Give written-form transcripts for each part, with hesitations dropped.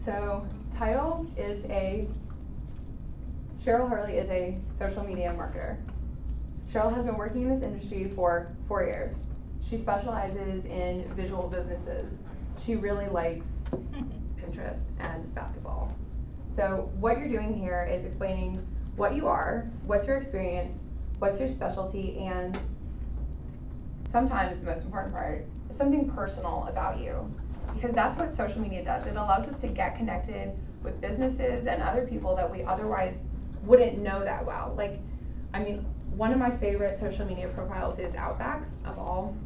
So title is Cheryl Hurley is a social media marketer. Cheryl has been working in this industry for 4 years. She specializes in visual businesses. She really likes Pinterest and basketball. So what you're doing here is explaining what you are, what's your experience, what's your specialty, and sometimes the most important part is something personal about you. Because that's what social media does. It allows us to get connected with businesses and other people that we otherwise wouldn't know that well. Like, I mean, one of my favorite social media profiles is Outback, of all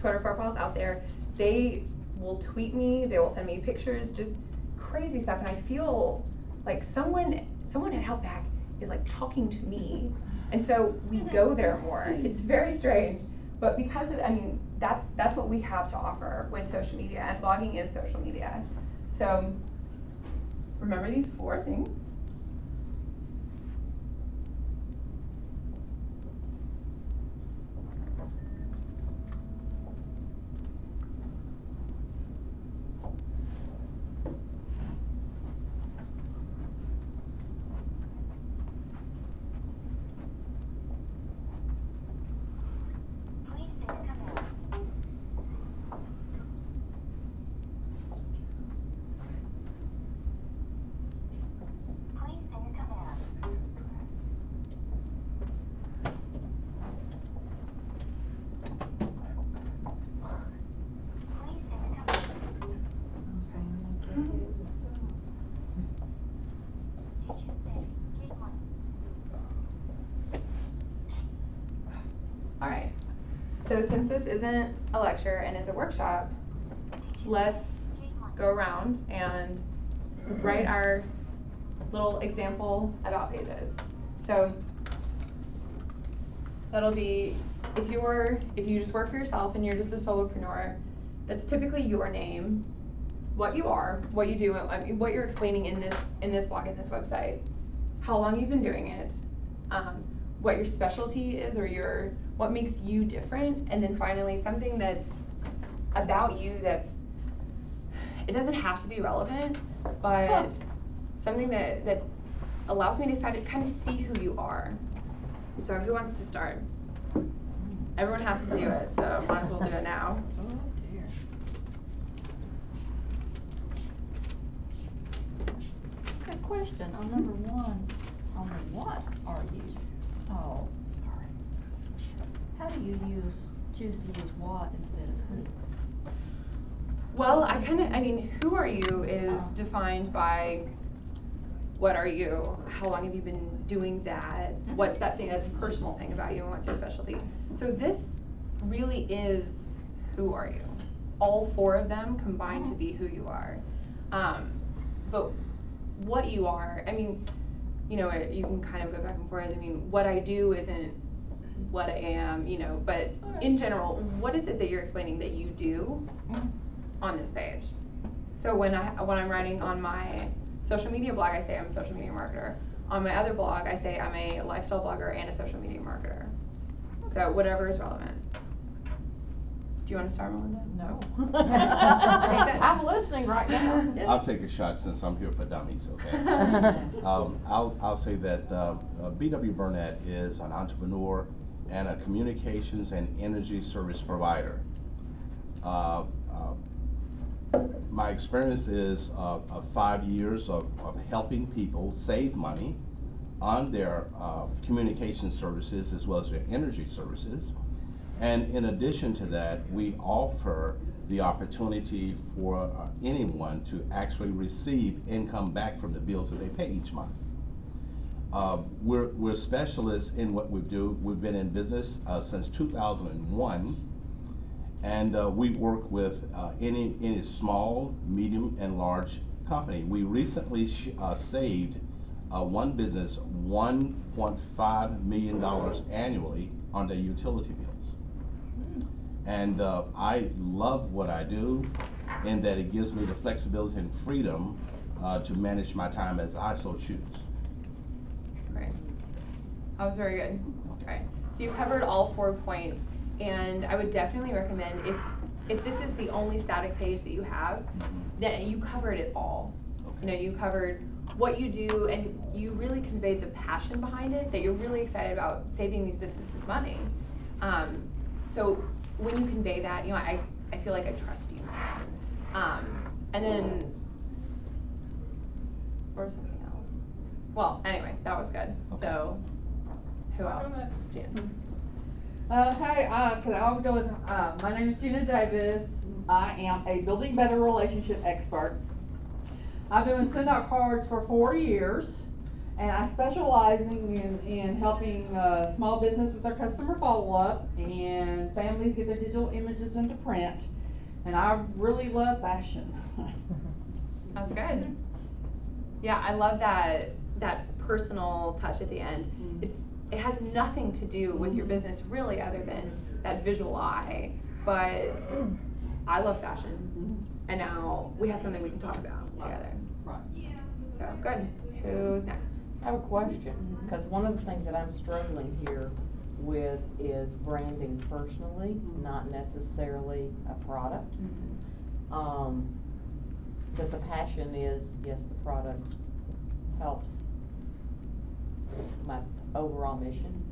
Twitter profiles out there. They will tweet me, they will send me pictures, just crazy stuff, and I feel like someone at Outback is like talking to me, and so we go there more. It's very strange, but because of, I mean, that's what we have to offer with social media, and blogging is social media. So remember these 4 things. All right, so since this isn't a lecture and it's a workshop, let's go around and write our little example about pages. So that'll be, if you just work for yourself and you're just a solopreneur, that's typically your name, what you are, what you do, I mean, what you're explaining in this blog, in this website, how long you've been doing it, what your specialty is, or what makes you different, and then finally something that's about you it doesn't have to be relevant, but something that allows me to kind of see who you are. So who wants to start? Everyone has to do it, so might as well do it now. Oh dear. Good question. On number 1, on the what are you? Oh, sorry. How do you choose to use what instead of who? Well, I mean, who are you is defined by what are you, how long have you been doing that, what's that thing that's a personal thing about you, and what's your specialty. So this really is who are you. All 4 of them combine to be who you are. But what you are, I mean, you know, you can kind of go back and forth. I mean, what I do isn't what I am, you know, but in general, what is it that you're explaining that you do on this page? So when I'm writing on my social media blog, I say I'm a social media marketer. On my other blog, I say I'm a lifestyle blogger and a social media marketer. So whatever is relevant. Do you want to start, Melinda? No. I'm listening right now. I'll take a shot since I'm here for dummies, okay? I'll say that B.W. Burnett is an entrepreneur and a communications and energy service provider. My experience is of 5 years of helping people save money on their communication services as well as their energy services. And in addition to that, we offer the opportunity for anyone to actually receive income back from the bills that they pay each month. We're specialists in what we do. We've been in business since 2001, and we work with any small, medium, and large company. We recently saved one business $1.5 million annually on their utility bills. And I love what I do in that it gives me the flexibility and freedom to manage my time as I so choose. Great. That was very good. Okay. So you covered all 4 points, and I would definitely recommend if this is the only static page that you have, then you covered it all. Okay. You know, you covered what you do, and you really conveyed the passion behind it, that you're really excited about saving these businesses money. So when you convey that, you know, I feel like I trust you. And then, or something else. Well, anyway, that was good. Okay. So, who else? Gina. Hey, I'll go with, my name is Gina Davis. I am a building better relationship expert. I've been doing send out cards for 4 years, and I specialize in helping small business with their customer follow-up and families get their digital images into print. And I really love fashion. That's good. Yeah, I love that personal touch at the end. It has nothing to do with your business really, other than that visual eye. But I love fashion, and now we have something we can talk about together. Right. So good. Who's next? I have a question, because one of the things that I'm struggling here with is branding personally, not necessarily a product. But the passion is, yes, the product helps my overall mission,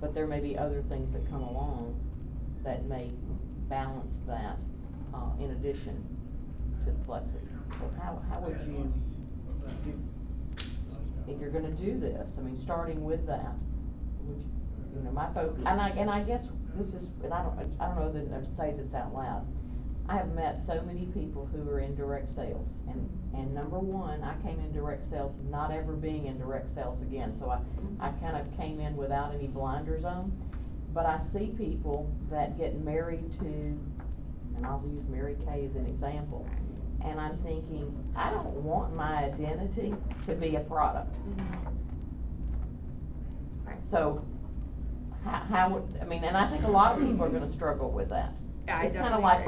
but there may be other things that come along that may balance that in addition to the Plexus. So how would you, if you're gonna do this, I mean, starting with that, would you know, my focus, and I guess this is, and I don't know that I'd say this out loud. I have met so many people who are in direct sales, and number one, I came in direct sales not ever being in direct sales again, so I kind of came in without any blinders on. But I see people that get married to, and I'll use Mary Kay as an example, and I'm thinking, I don't want my identity to be a product. So how would, I mean, and I think a lot of people are gonna struggle with that. Yeah, It's kind of like,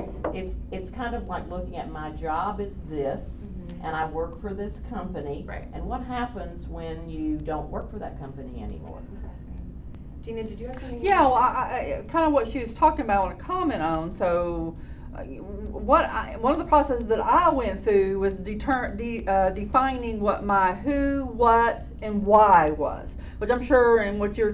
it's kind of like looking at my job is this, and I work for this company. Right. And what happens when you don't work for that company anymore? Gina, did you have something? Yeah, well, I kind of what she was talking about, I want to comment on. So, one of the processes that I went through was defining what my who, what, and why was, which I'm sure, and what you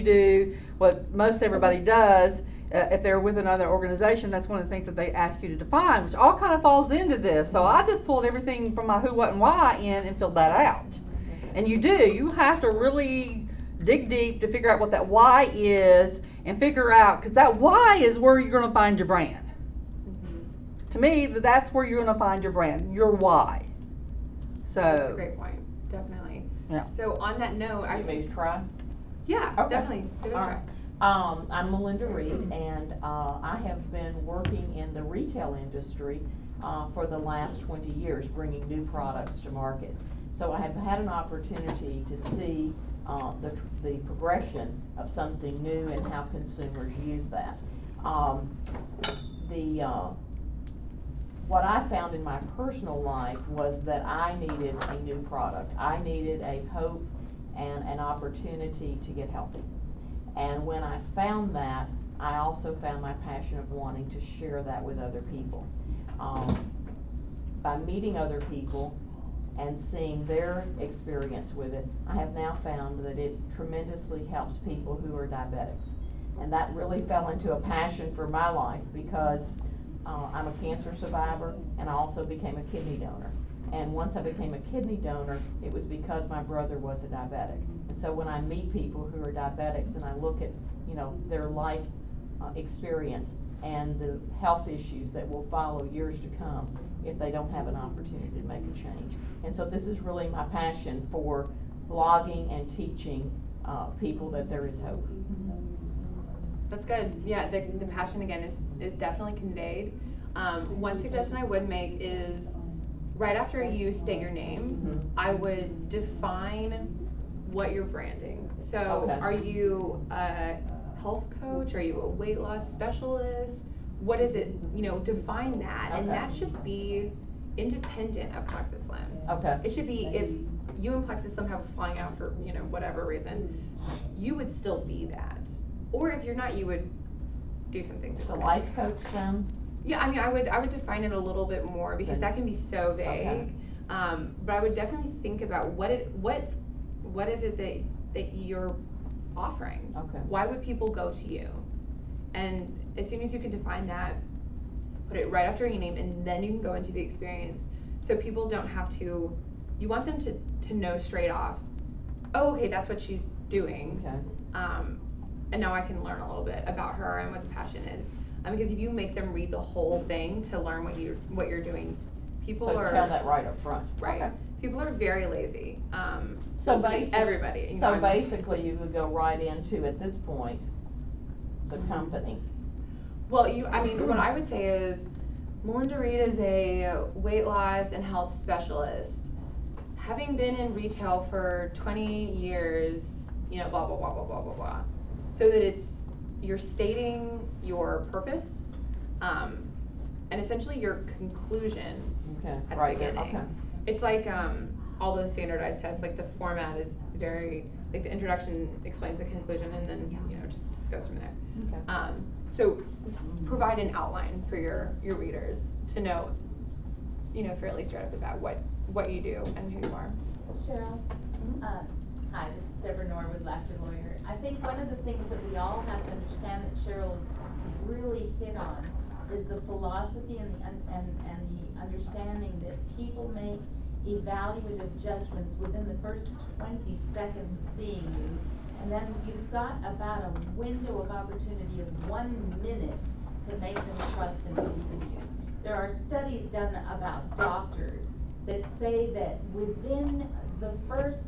do, what most everybody does. If they're with another organization, that's one of the things that they ask you to define, which all kind of falls into this. So I just pulled everything from my who, what, and why in and filled that out. And you have to really dig deep to figure out what that why is, and figure out, because that why is where you're going to find your brand. To me, that's where you're going to find your brand, your why. So That's a great point, definitely. Yeah. So on that note, You may try. yeah, Okay. definitely. Give it a All try. right. I'm Melinda Reed, and I have been working in the retail industry for the last 20 years, bringing new products to market. So I have had an opportunity to see the progression of something new and how consumers use that. What I found in my personal life was that I needed a new product. I needed a hope and an opportunity to get healthy. And when I found that, I also found my passion of wanting to share that with other people. By meeting other people and seeing their experience with it, I have now found that it tremendously helps people who are diabetics. And that really fell into a passion for my life, because I'm a cancer survivor, and I also became a kidney donor. And once I became a kidney donor, it was because my brother was a diabetic. And so when I meet people who are diabetics and I look at, you know, their life experience and the health issues that will follow years to come if they don't have an opportunity to make a change. And so this is really my passion for blogging and teaching people that there is hope. That's good. Yeah, the passion again is definitely conveyed. One suggestion I would make is, right after you state your name, I would define what you're branding. So Okay. Are you a health coach? Are you a weight loss specialist? What is it? You know, define that. And Okay. that should be independent of Plexus Slim. Okay. It should be, if you and Plexus Slim have a falling out for, you know, whatever reason, you would still be that. Or if you're not, you would do something The different. life coach then? Yeah, I mean, I would define it a little bit more because that can be so vague. Okay. But I would definitely think about what is it that you're offering? Okay. Why would people go to you? And as soon as you can define that, put it right after your name, and then you can go into the experience. So people don't have to, you want them to know straight off, oh, okay, that's what she's doing. Okay. And now I can learn a little bit about her and what the passion is. Because if you make them read the whole thing to learn what you're doing, people So are tell that right up front. right. Okay. People are very lazy. So basically, everybody. You know, So basically, you would go right into, at this point, the company. Well, I mean, what I would say is, Melinda Reed is a weight loss and health specialist. Having been in retail for 20 years, you know, blah, blah, blah, blah, blah, blah, blah. So that you're stating your purpose, and essentially your conclusion Okay. at Right the there. beginning. Okay. It's like, all those standardized tests, like the format is very, like the introduction explains the conclusion and then, you know, just goes from there. Okay. So provide an outline for your readers to know, you know, fairly straight off the bat what you do and who you are. Cheryl, hi, this is Deborah Norwood, Laughter Lawyer. I think one of the things that we all have to understand that Cheryl really hit on is the philosophy and the understanding that people make evaluative judgments within the first 20 seconds of seeing you. And then you've got about a window of opportunity of 1 minute to make them trust and believe in you. There are studies done about doctors that say that within the first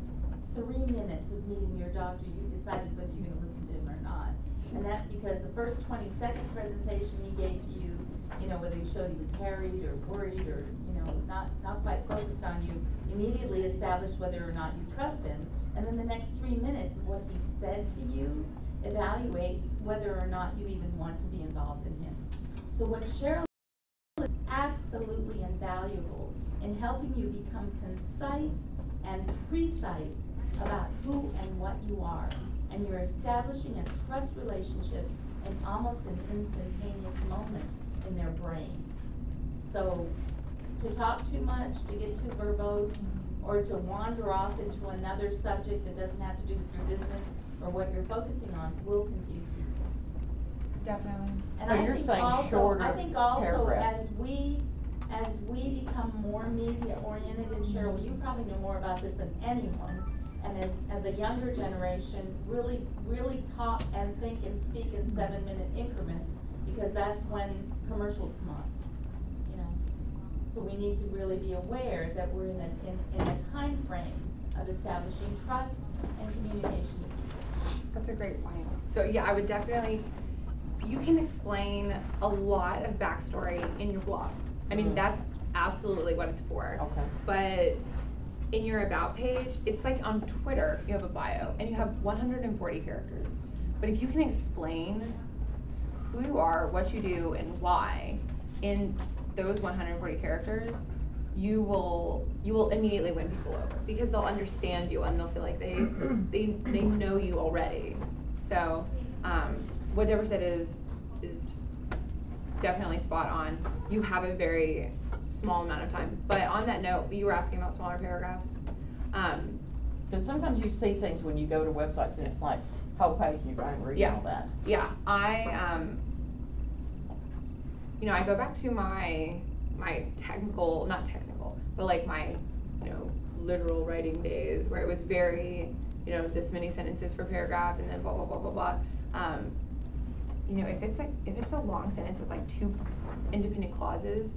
3 minutes of meeting your doctor, you've decided whether you're going to listen to him or not. And that's because the first 20-second presentation he gave to you, you know, whether he showed he was harried or worried or, you know, not quite focused on you, immediately established whether or not you trust him. And then the next 3 minutes of what he said to you evaluates whether or not you even want to be involved in him. So what Cheryl is absolutely invaluable in helping you become concise and precise about who and what you are. And you're establishing a trust relationship in almost an instantaneous moment in their brain. So to talk too much, to get too verbose, or to wander off into another subject that doesn't have to do with your business or what you're focusing on will confuse people. Definitely. And So I you're think saying also, shorter I think also paragraphs. as we become more media oriented, and Cheryl, you probably know more about this than anyone, and as the younger generation really talk and think and speak in 7-minute increments, because that's when commercials come on, you know. So we need to really be aware that we're in a time frame of establishing trust and communication. That's a great point. So yeah, I would definitely, you can explain a lot of backstory in your blog. I mean, that's absolutely what it's for. Okay. But in your about page, it's like on Twitter, you have a bio and you have 140 characters. But if you can explain who you are, what you do, and why in those 140 characters, you will immediately win people over because they'll understand you and they'll feel like they know you already. So what Deborah said is definitely spot on. You have a very small amount of time. But on that note, you were asking about smaller paragraphs. Because sometimes you see things when you go to websites and it's like, whole page, you try and read all that. Yeah, you know, I go back to my technical, not technical, but like my, you know, literal writing days where it was very, you know, this many sentences per paragraph and then blah, blah, blah, blah, blah. You know, if it's a long sentence with like 2 independent clauses,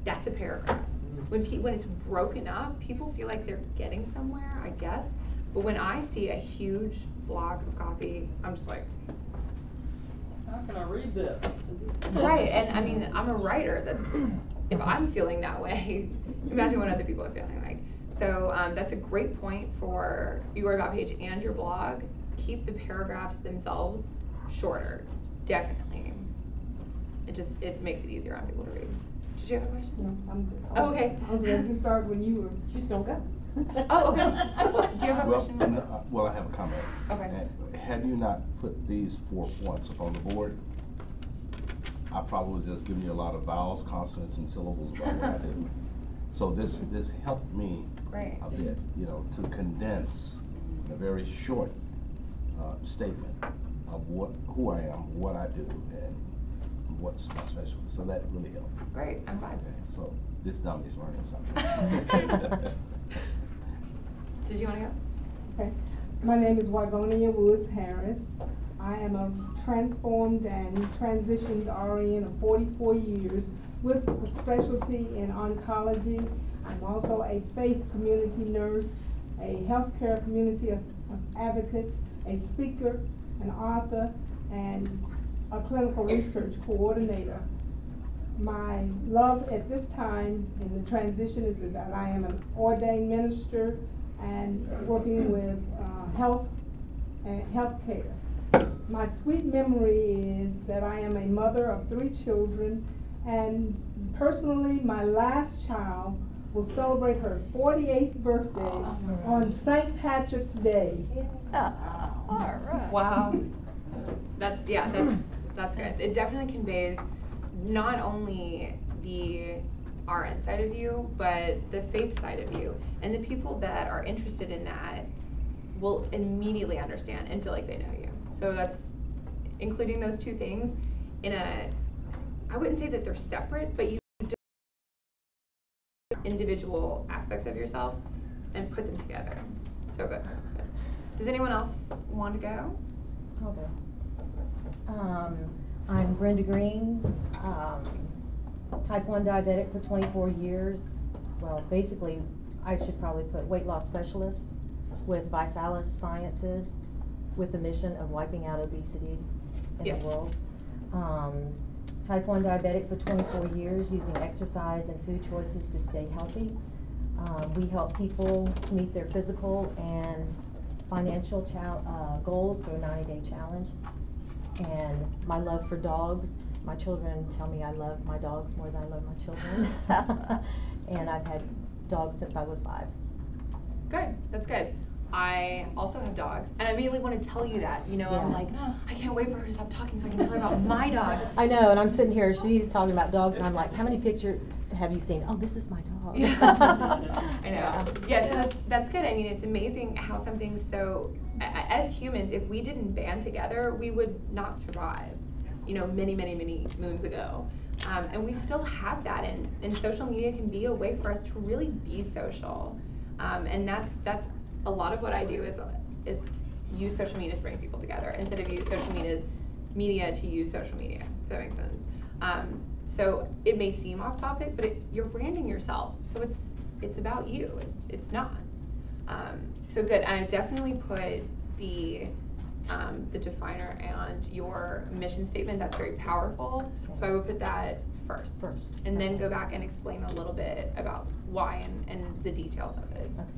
that's a paragraph. When it's broken up, people feel like they're getting somewhere, I guess. But when I see a huge block of copy, I'm just like, how can I read this? right, and I mean, I'm a writer. If I'm feeling that way, imagine what other people are feeling like. So that's a great point for your about page and your blog. Keep the paragraphs themselves shorter, definitely. It makes it easier on people to read. Did you have a question? No, I'm good. Oh, okay. I was ready to start when you were. She's gonna go. Oh, okay. Well, do you have a question? Well, I have a comment. Okay. Had you not put these 4 points up on the board, I probably was just giving you a lot of vowels, consonants, and syllables about what I do. So this helped me Great. a bit, you know, to condense in a very short statement of who I am, what I do, and what's my specialty. So that really helped. Great, I'm glad. Okay, so this dummy's learning something. Did you want to go? Okay. My name is Wyvonia Woods Harris. I am a transformed and transitioned RN of 44 years with a specialty in oncology. I'm also a faith community nurse, a healthcare community advocate, a speaker, an author, and a clinical research coordinator. My love at this time in the transition is that I am an ordained minister and working with health and healthcare. My sweet memory is that I am a mother of 3 children, and personally, my last child will celebrate her 48th birthday on St. Patrick's Day. All right. Wow. That's good. It definitely conveys not only the RN side of you, but the faith side of you. And the people that are interested in that will immediately understand and feel like they know you. So that's including those two things in I wouldn't say that they're separate, but you do individual aspects of yourself and put them together. So good. Does anyone else want to go? Okay. I'm Brenda Green, type 1 diabetic for 24 years. Well, basically, I should probably put weight loss specialist with Visalis Sciences with the mission of wiping out obesity in Yes. the world. Type 1 diabetic for 24 years using exercise and food choices to stay healthy. We help people meet their physical and financial goals through a 90-day challenge. And my love for dogs, my children tell me I love my dogs more than I love my children. And I've had dogs since I was 5. Good, that's good. I also have dogs, and I immediately want to tell you that. You know, I'm like, I can't wait for her to stop talking so I can tell her about my dog. I know, and I'm sitting here, she's talking about dogs, and I'm like, how many pictures have you seen? Oh, this is my dog. I know. Yeah, so that's good. I mean, it's amazing how something so, as humans, if we didn't band together, we would not survive, you know, many, many, many moons ago. And we still have that, and social media can be a way for us to really be social. And that's a lot of what I do is use social media to bring people together instead of use social media to use social media, if that makes sense. So it may seem off topic, but you're branding yourself, so it's about you. It's not. So good. And I've definitely put the definer and your mission statement. That's very powerful. Okay. So I would put that first, and then go back and explain a little bit about why and the details of it. Okay.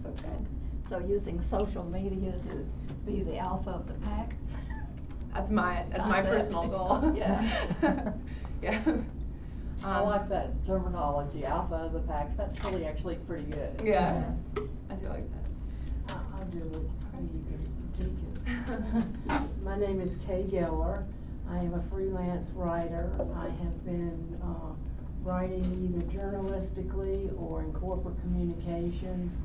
So it's good. So using social media to be the alpha of the pack? That's my Concept. personal goal. Yeah. Yeah. I like that terminology, alpha of the pack. That's really actually pretty good. Yeah. I do like that. I'll do it so you can take it. My name is Kay Geller. I am a freelance writer. I have been writing either journalistically or in corporate communications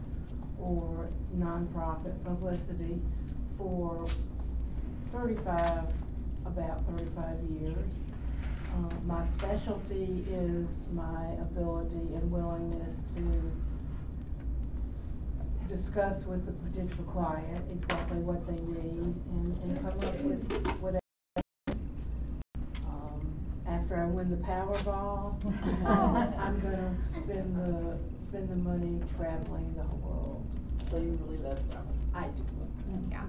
or nonprofit publicity for about 35 years. My specialty is my ability and willingness to discuss with the potential client exactly what they need and come up with whatever. After I win the Powerball, I'm gonna spend the money traveling the whole world. So you really love travel. I do. Yeah.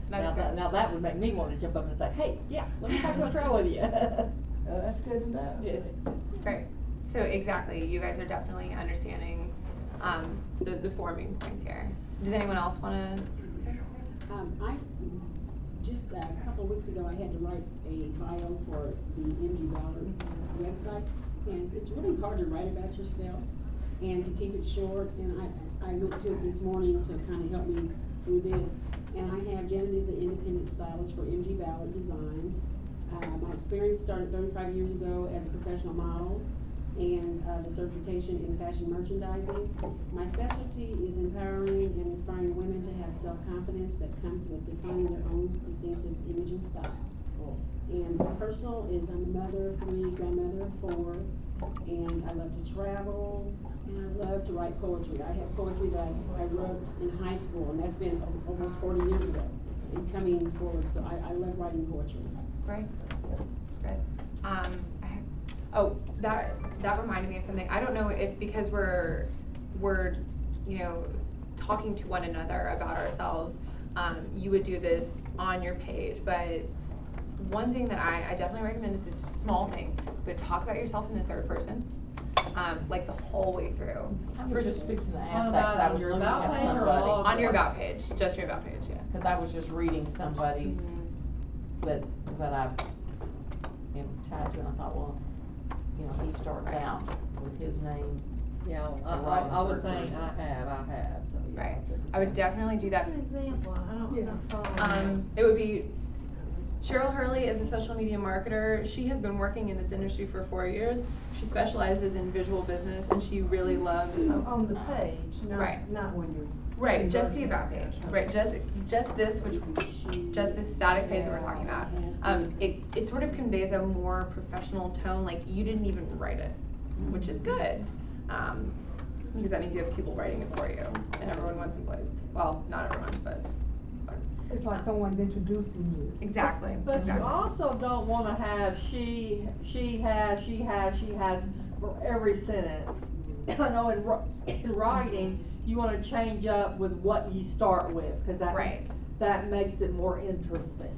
Now that would make me want to jump up and say, hey, yeah, let me talk about travel with you. That's good to know. Yeah. Great. So exactly, you guys are definitely understanding the forming points here. Does anyone else want to? I just a couple of weeks ago, I had to write a bio for the MG Ballard website, and it's really hard to write about yourself and to keep it short. And I went to it this morning to kind of help me through this. And I have Janet is an independent stylist for MG Ballard Designs. My experience started 35 years ago as a professional model and the certification in fashion merchandising. My specialty is empowering and inspiring women to have self-confidence that comes with defining their own distinctive image and style. And personal is I'm a mother of 3, grandmother of 4, and I love to travel, and I love to write poetry. I have poetry that I wrote in high school, and that's been almost 40 years ago, and coming forward, so I love writing poetry. Great. Good. Oh, that reminded me of something. I don't know if because we're you know, talking to one another about ourselves, you would do this on your page, but one thing that I definitely recommend, this is a small thing, but talk about yourself in the third person, like the whole way through. I was just fixing to ask On that, 'cause I about was your looking about at page or somebody. all? On your about page, just your about page, yeah. Because I was just reading somebody's that I am tied to, and I thought, well, you know, he starts out with his name. Yeah, write in I would third think person. I have, so yeah. Right. I would definitely do that. What's an example? I don't know. It would be, Cheryl Hurley is a social media marketer. She has been working in this industry for 4 years. She specializes in visual business, and she really loves. On the page, Right. not when you're. Right, just the about page. Right, just this static page that we're talking about. It sort of conveys a more professional tone, like you didn't even write it, which is good. Because that means you have people writing it for you, and everyone wants to place. Well, not everyone, but. It's like someone's introducing you. Exactly. But exactly. you also don't wanna have she has for every sentence. I know in writing, you wanna change up with what you start with, cause that makes it more interesting.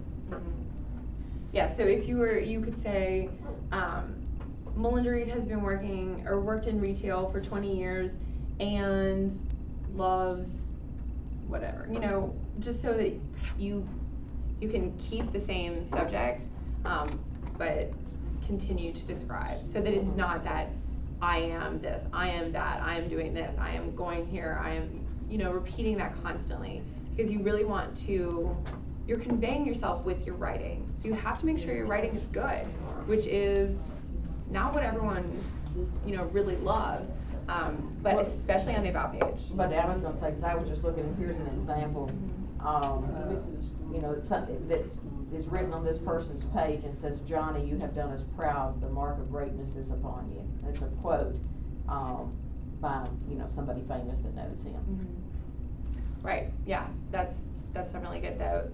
Yeah, so if you could say, Melinda Reed has been worked in retail for 20 years and loves whatever, you know, just so that you can keep the same subject, but continue to describe, so that it's not that I am this, I am that, I am doing this, I am going here, I am, you know, repeating that constantly, because you really want to, you're conveying yourself with your writing, so you have to make sure your writing is good, which is not what everyone, you know, really loves, but especially on the about page. But I was gonna say, because I was just looking, here's an example, you know, it's something that is written on this person's page and says, Johnny, you have done us proud, the mark of greatness is upon you. And it's a quote, by, you know, somebody famous that knows him. Right, yeah, that's definitely good though.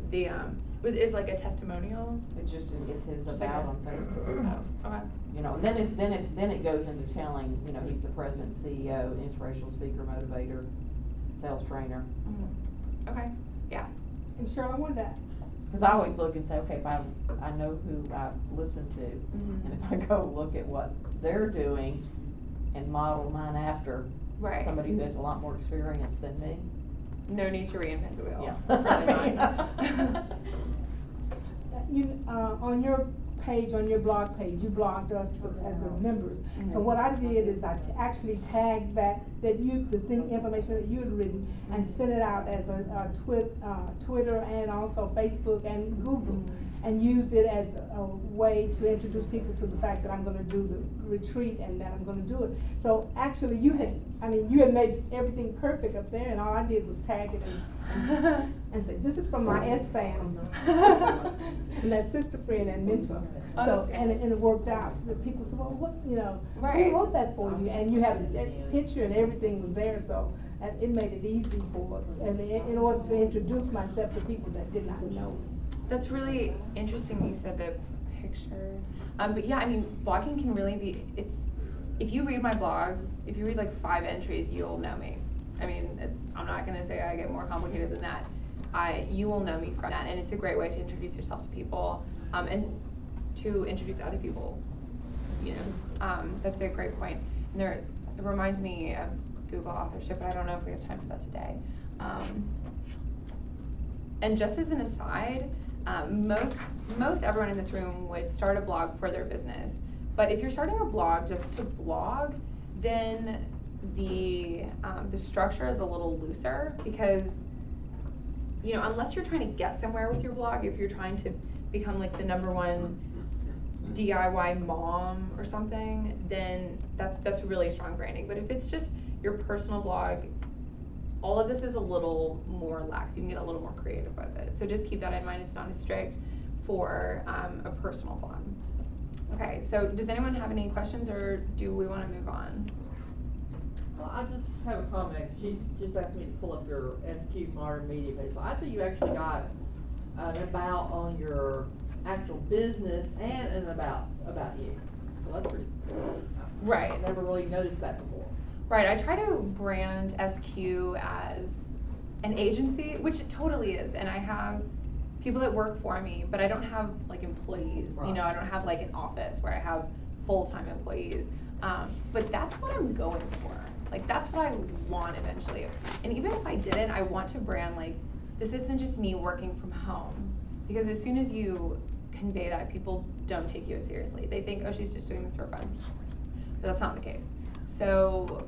Is like a testimonial? It's just, it's his Just about on like Facebook. Oh, okay. You know, then it goes into telling, you know, he's the president, CEO, inspirational speaker, motivator, sales trainer. Okay, yeah. And Cheryl, I wanted to, Because I always look and say, okay, if I know who I listen to, and if I go look at what they're doing and model mine after somebody who has a lot more experience than me. No need to reinvent the wheel. Yeah. Really not. On your page, on your blog page, you blogged us as the members. So what I did is I actually tagged the information that you had written and sent it out as a Twitter and also Facebook and Google, and used it as a way to introduce people to the fact that I'm gonna do the retreat and that I'm gonna do it. So actually you had made everything perfect up there, and all I did was tag it and say, this is from my S-fam, and that sister friend and mentor. So, and it worked out. The people said, well, what, you know, who wrote that for you? And you had a picture and everything was there, so it made it easy in order to introduce myself to people that did not know me. That's really interesting you said the picture. But yeah, I mean, blogging can really be, if you read my blog, if you read like 5 entries, you'll know me. I mean, I'm not gonna say I get more complicated than that. You will know me from that, and it's a great way to introduce yourself to people, and to introduce other people, you know. That's a great point. And it reminds me of Google authorship, but I don't know if we have time for that today. And just as an aside, most everyone in this room would start a blog for their business. But if you're starting a blog just to blog, then the structure is a little looser, because, you know, unless you're trying to get somewhere with your blog, if you're trying to become like the #1 DIY mom or something, then that's really strong branding. But if it's just your personal blog, all of this is a little more lax. You can get a little more creative with it. So just keep that in mind. It's not as strict for a personal blog. Okay, so does anyone have any questions, or do we want to move on? Well, I just have a comment. She's just asked me to pull up your SQ Modern Media page. So I think you actually got an about on your actual business and an about you. So that's pretty cool. Right. I've never really noticed that before. Right, I try to brand SQ as an agency, which it totally is, and I have people that work for me, but I don't have like employees, Right. you know, I don't have like an office where I have full-time employees, but that's what I'm going for. Like, that's what I want eventually. And even if I didn't, I want to brand like, this isn't just me working from home, because as soon as you convey that, people don't take you as seriously. They think, oh, she's just doing this for fun, but that's not the case. So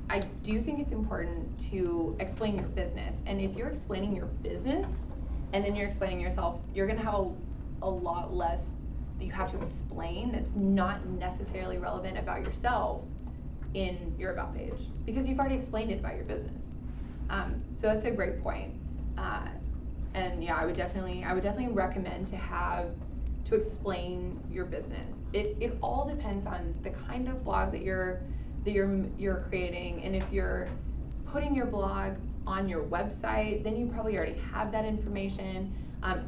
I do think it's important to explain your business. And if you're explaining your business and then you're explaining yourself, you're gonna have a lot less that you have to explain that's not necessarily relevant about yourself in your about page, because you've already explained it about your business. So that's a great point. And yeah, I would definitely recommend to explain your business. It all depends on the kind of blog that you're creating, and if you're putting your blog on your website, then you probably already have that information.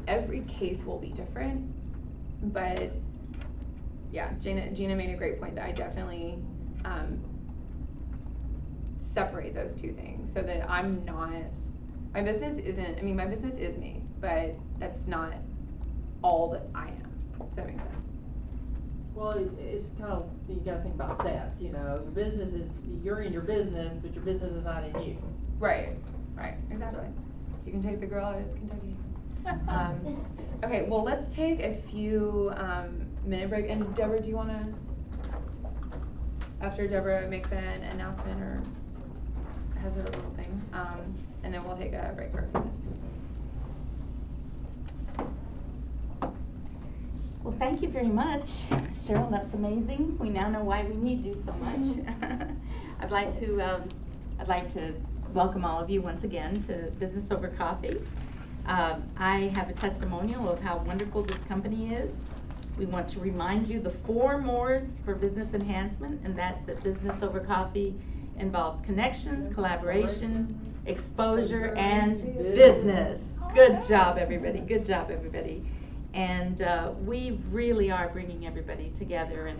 Every case will be different, but yeah, Gina made a great point that I definitely separate those two things so that I'm not, my business is me, but that's not all that I am, if that makes sense. Well, it's kind of, you gotta think about sets, you know, your business is, you're in your business, but your business is not in you. Right, exactly. You can take the girl out of Kentucky. Okay, well, let's take a few minute break. And Deborah, do you want to, after Deborah makes an announcement or has her little thing, and then we'll take a break for a few minutes. Well, thank you very much, Cheryl. That's amazing. We now know why we need you so much. I'd like to welcome all of you once again to Business Over Coffee. I have a testimonial of how wonderful this company is. We want to remind you the 4 mores for business enhancement, and that's that Business Over Coffee involves connections, collaborations, exposure, and business. Good job, everybody. Good job, everybody. And we really are bringing everybody together, and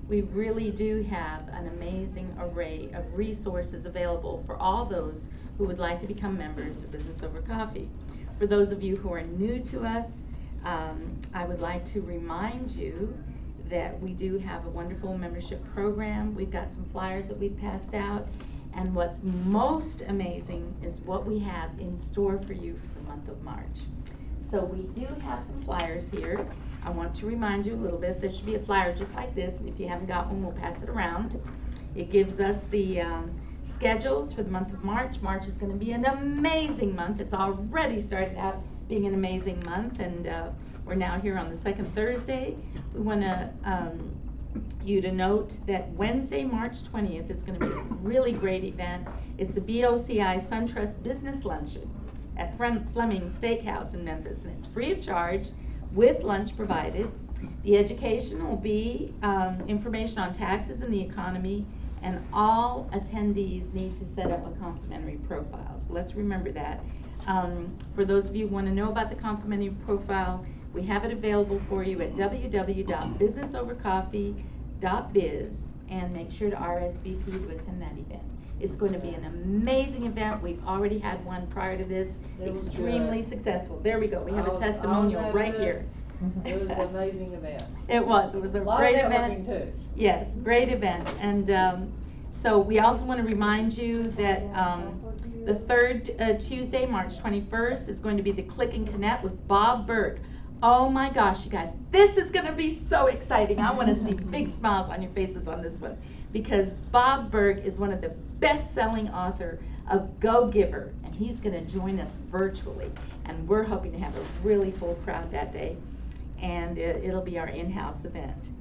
we really do have an amazing array of resources available for all those who would like to become members of Business Over Coffee. For those of you who are new to us, I would like to remind you that we do have a wonderful membership program. We've got some flyers that we've passed out, and what's most amazing is what we have in store for you for the month of March. So we do have some flyers here. I want to remind you a little bit. There should be a flyer just like this, and if you haven't got one, we'll pass it around. It gives us the schedules for the month of March. March is going to be an amazing month. It's already started out being an amazing month, and we're now here on the 2nd Thursday. We want you to note that Wednesday, March 20th is going to be a really great event. It's the BOCI SunTrust Business Luncheon at Fleming Steakhouse in Memphis, and it's free of charge with lunch provided. The education will be information on taxes and the economy, and all attendees need to set up a complimentary profile. So let's remember that. For those of you who want to know about the complimentary profile, we have it available for you at www.businessovercoffee.biz, and make sure to RSVP to attend that event. It's going to be an amazing event. We've already had one prior to this, extremely successful. There we go. We have a testimonial right here. It was an amazing event. It was a great event. Too. Yes, great event. And so we also want to remind you that the 3rd Tuesday, March 21st, is going to be the Click and Connect with Bob Berg. Oh my gosh, you guys, this is going to be so exciting. I want to see big smiles on your faces on this one, because Bob Berg is one of the best-selling author of Go Giver, and he's going to join us virtually, and we're hoping to have a really full crowd that day. and it'll be our in-house event.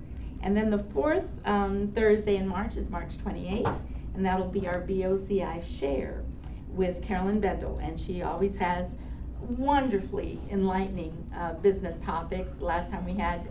And then the fourth Thursday in March is March 28th, and that'll be our BOCI Share with Carolyn Bendel, and she always has wonderfully enlightening business topics. The last time we had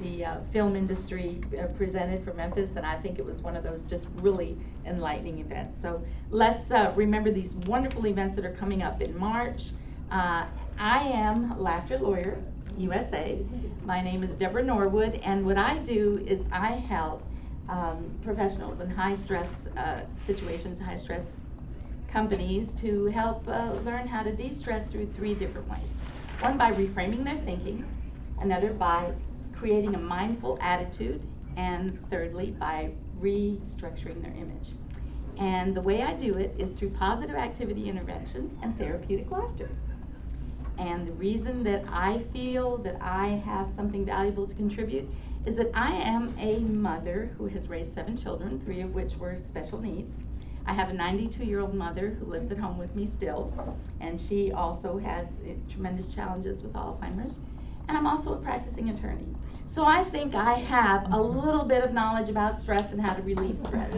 the film industry presented from Memphis, and I think it was one of those just really enlightening events. So let's remember these wonderful events that are coming up in March. I am Laughter Lawyer USA. My name is Deborah Norwood, and what I do is I help professionals in high stress situations, high stress companies, to help learn how to de-stress through 3 different ways. One, by reframing their thinking; another, by creating a mindful attitude; and thirdly, by restructuring their image. And the way I do it is through positive activity interventions and therapeutic laughter. And the reason that I feel that I have something valuable to contribute is that I am a mother who has raised 7 children, 3 of which were special needs. I have a 92-year-old mother who lives at home with me still, and she also has tremendous challenges with Alzheimer's. And I'm also a practicing attorney. So I think I have a little bit of knowledge about stress and how to relieve stress.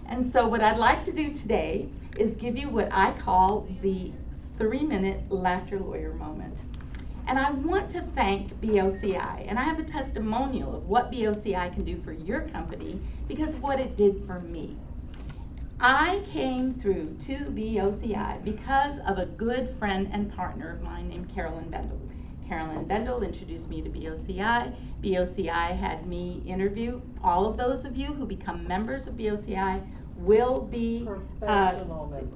And so what I'd like to do today is give you what I call the 3-minute Laughter Lawyer moment. And I want to thank BOCI, and I have a testimonial of what BOCI can do for your company because of what it did for me. I came through to BOCI because of a good friend and partner of mine named Carolyn Bendel. Carolyn Bendel introduced me to BOCI. BOCI had me interview. All of those of you who become members of BOCI will be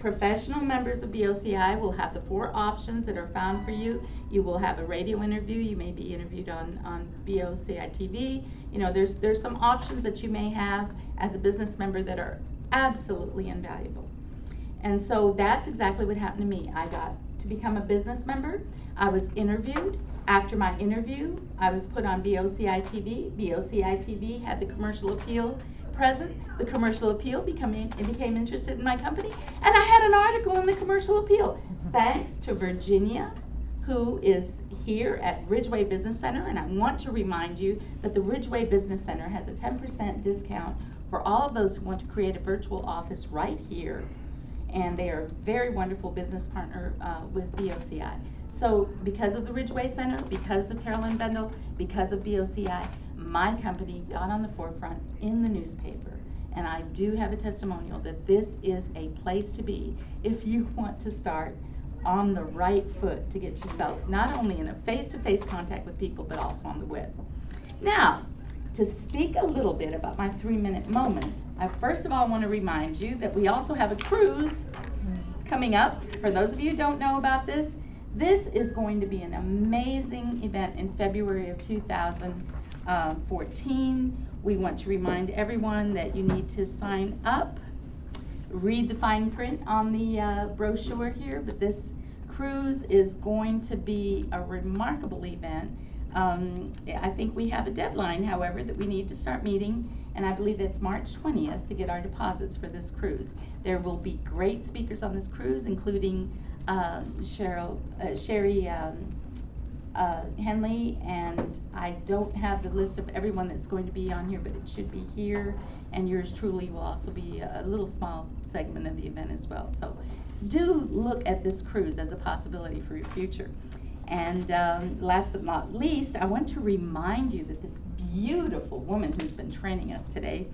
professional members of BOCI. Will have the 4 options that are found for you. You will have a radio interview. You may be interviewed on BOCI TV. You know, there's some options that you may have as a business member that are absolutely invaluable. And so that's exactly what happened to me. I got to become a business member. I was interviewed. After my interview, I was put on BOCI TV. BOCI TV had the commercial appeal present. The commercial appeal became interested in my company, and I had an article in the commercial appeal. Thanks to Virginia, who is here at Ridgeway Business Center, and I want to remind you that the Ridgeway Business Center has a 10% discount for all of those who want to create a virtual office right here, and they are a very wonderful business partner with BOCI. So because of the Ridgeway Center, because of Carolyn Bendel, because of BOCI, my company got on the forefront in the newspaper. And I do have a testimonial that this is a place to be if you want to start on the right foot to get yourself not only in a face-to-face contact with people, but also on the web. Now, to speak a little bit about my 3-minute moment, I first of all want to remind you that we also have a cruise coming up. For those of you who don't know about this, this is going to be an amazing event in February of 2014. We want to remind everyone that you need to sign up, read the fine print on the brochure here, but this cruise is going to be a remarkable event. I think we have a deadline, however, that we need to start meeting, and I believe it's March 20th to get our deposits for this cruise. There will be great speakers on this cruise, including Sherry Henley, and I don't have the list of everyone that's going to be on here, but it should be here, and yours truly will also be a little small segment of the event as well. So do look at this cruise as a possibility for your future. And last but not least, I want to remind you that this beautiful woman who's been training us today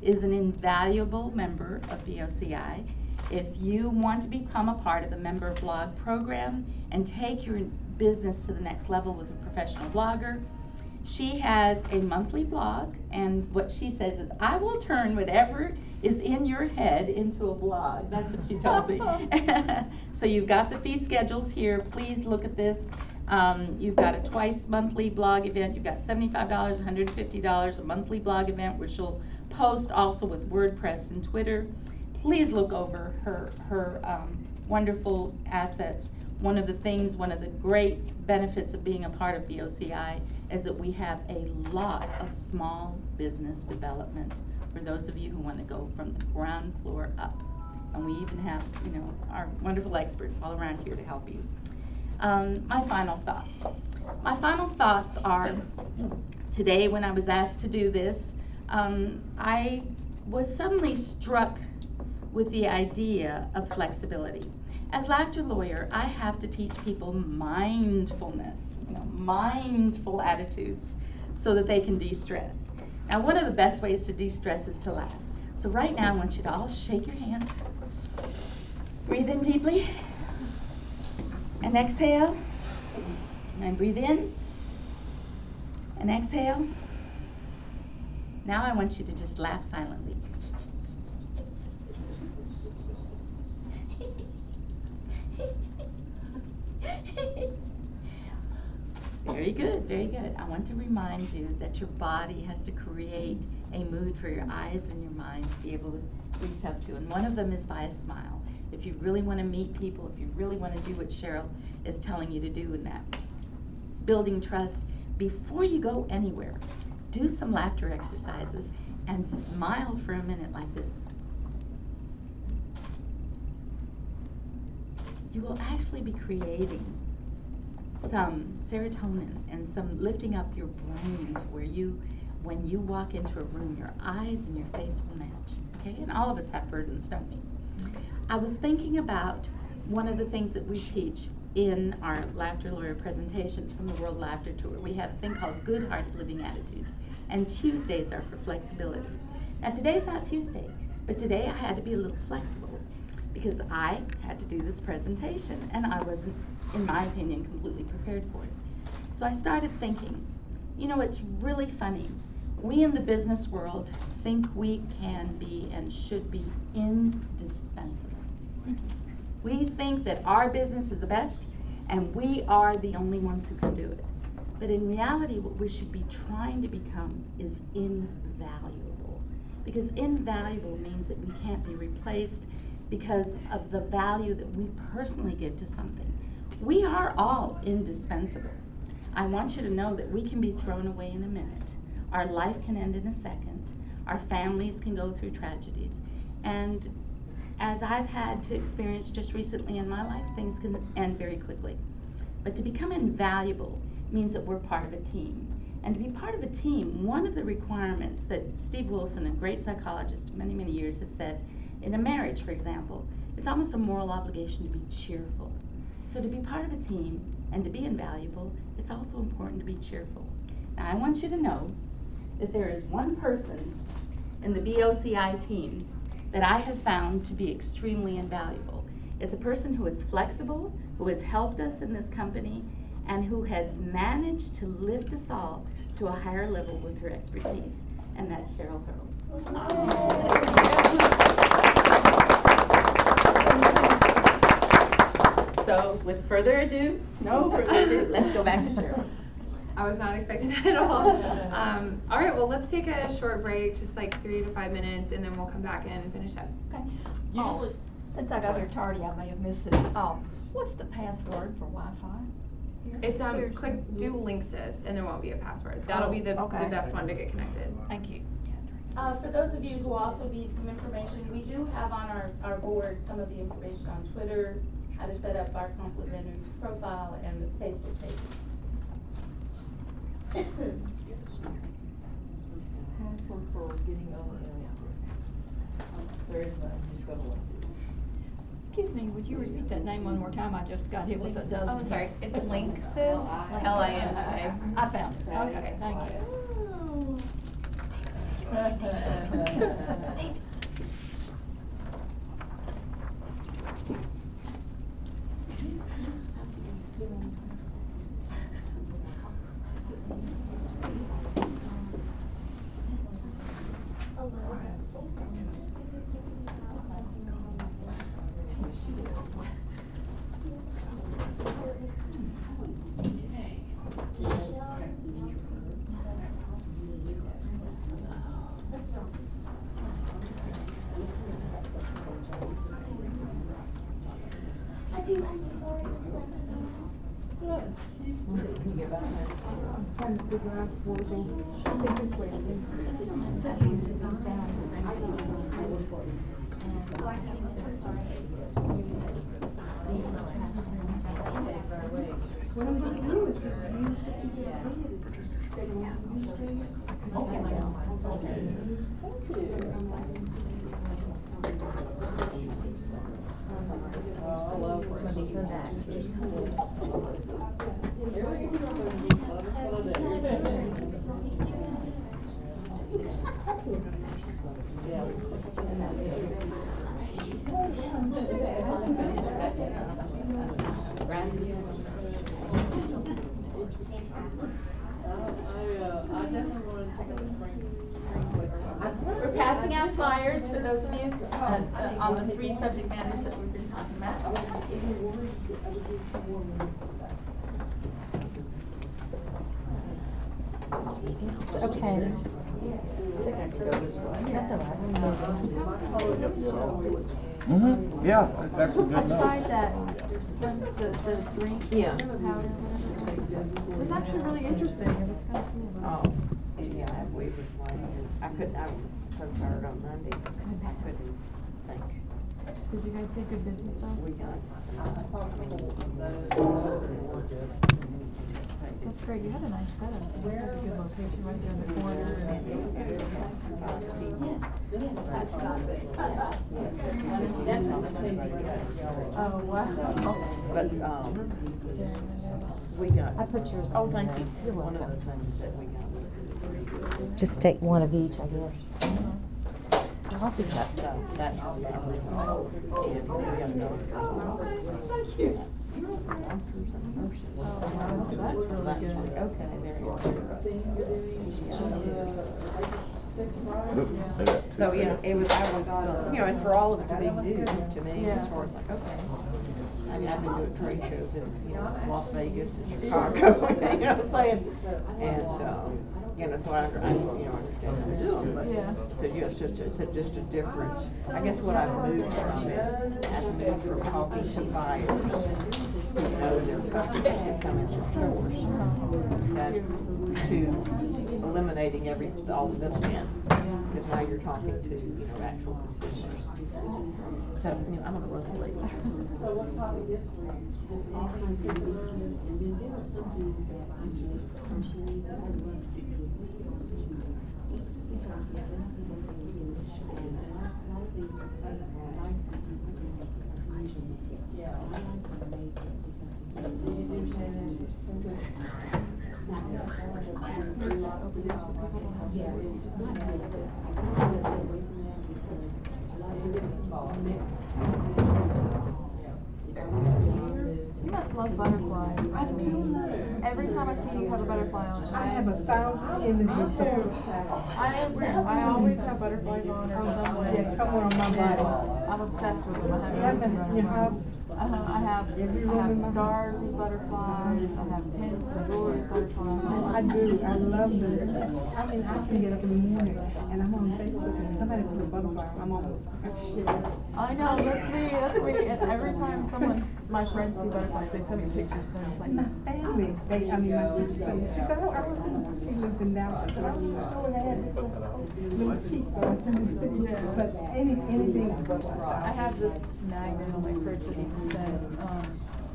is an invaluable member of BOCI. If you want to become a part of the member blog program and take your business to the next level with a professional blogger, she has a monthly blog, and what she says is, I will turn whatever is in your head into a blog. That's what she told me. So you've got the fee schedules here. Please look at this. You've got a twice monthly blog event. You've got $75, $150, a monthly blog event, which she'll post also with WordPress and Twitter. Please look over her wonderful assets. One of the great benefits of being a part of BOCI is that we have a lot of small business development for those of you who want to go from the ground floor up. And we even have, our wonderful experts all around here to help you. My final thoughts. My final thoughts are, today when I was asked to do this, I was suddenly struck with the idea of flexibility. As laughter lawyer, I have to teach people mindfulness, mindful attitudes, so that they can de-stress. Now, one of the best ways to de-stress is to laugh. So right now, I want you to all shake your hands. Breathe in deeply. And exhale. And breathe in. And exhale. Now I want you to just laugh silently. Very good, very good. I want to remind you that your body has to create a mood for your eyes and your mind to be able to reach up to. And one of them is by a smile. If you really want to meet people, if you really want to do what Cheryl is telling you to do in that, building trust, before you go anywhere, do some laughter exercises and smile for a minute like this. You will actually be creating some serotonin and some lifting up your brain to where when you walk into a room, your eyes and your face will match, okay? And all of us have burdens, don't we? I was thinking about one of the things that we teach in our Laughter Lawyer presentations from the World Laughter Tour. We have a thing called Good-Hearted Living Attitudes, and Tuesdays are for flexibility. Now, today's not Tuesday, but today I had to be a little flexible because I had to do this presentation, and I wasn't, in my opinion, completely prepared for it. So I started thinking, it's really funny. We in the business world think we can be and should be indispensable. We think that our business is the best, and we are the only ones who can do it. But in reality, what we should be trying to become is invaluable. Because invaluable means that we can't be replaced because of the value that we personally give to something. We are all indispensable. I want you to know that we can be thrown away in a minute. Our life can end in a second. Our families can go through tragedies. And as I've had to experience just recently in my life, things can end very quickly. But to become invaluable means that we're part of a team. And to be part of a team, one of the requirements that Steve Wilson, a great psychologist of many, many years, has said, in a marriage, for example, it's almost a moral obligation to be cheerful. So to be part of a team and to be invaluable, it's also important to be cheerful. Now, I want you to know that there is one person in the BOCI team that I have found to be extremely invaluable. It's a person who is flexible, who has helped us in this company, and who has managed to lift us all to a higher level with her expertise, and that's Cheryl Hurl. So, with no further ado, let's go back to Cheryl. I was not expecting that at all. All right, well, let's take a short break, just like 3 to 5 minutes, and then we'll come back and finish up. Okay. Since I got here tardy, I may have missed this. What's the password for Wi-Fi? It's do Linksys, and there won't be a password. That'll be the best one to get connected. Thank you. For those of you who also need some information, we do have on our board some of the information on Twitter, how to set up our complimentary profile, and the Facebook pages. Password for getting on the internet. There is none. Just go to Linksys. Excuse me, would you repeat that name one more time? I just got hit with a dozen. Oh, I'm sorry. It's Linksys, L-I-N-K. I found it. Okay. Thank you. I'm so sorry. Good. Can you get back there? I'm trying to figure out where we're going. I think this way it is. So do you use these down? I can use them for recording. So I can see what they're saying. We're passing out flyers for those of you on the 3 subject matters that we've been talking about. Okay. That's all right. Mm-hmm, yeah, that's a good I note. tried that, the drink. Yeah. Powder. It was actually really interesting, it was kind of cool. Oh, yeah, we was like, I was so tired on Monday, I couldn't think. Did you guys get good business done? We got. That's great, you had a nice setup. Where? A good location right there in the corner. Oh, wow. But, we got. I put yours. Oh, thank you. You're One of welcome. the things that we got. Just take one of each, I guess. Coffee cup. So that's all. And we got another. Thank you. Oh, that's really good. Okay, there you go. So, yeah, it was, you know, and for all of it to be new to me, as far as like, okay. I mean, I've been doing trade shows in, you know, Las Vegas and Chicago, you know what I'm saying? And, you know, so I you know, understand what they're doing, but it's just a difference. I guess what I've moved from is, I've moved from talking to buyers who know their customers who come into stores, to eliminating all the middlemen. Because now you're talking to, you know, actual consumers. So, you know, I'm gonna run the late. So what probably is all kinds of business, and then there are some things that I do personally, because I love to give just to help you, and I think that they really should, and a lot of things are nice and different, I usually make it. Yeah. I like to make it because it's not that hard, it's just a lot over there, so people don't have to worry, it's not good, but I want to stay away from that because a lot of different mix. You must love butterflies. I do. Every time I see you have a butterfly on it. I have 1,000 images. I always have butterflies on or somewhere. Yeah, somewhere on my body. I'm obsessed with them. I You have have them in your house? I have Every room in my stars with butterflies. I have pins with jewelry with butterflies. I do, I love them. I mean, I can get up in the morning and I'm on Facebook and somebody put a butterfly on, I'm almost like, shit. I know, that's me. And every time my friends see butterflies, they send me pictures and they're just like, My family, my sister said, she said, oh, I was in, she lives in Dallas, and I was showing her this little cheek, so I sent it to you. But anything with butterflies. I have this magnet on my fridge that even says,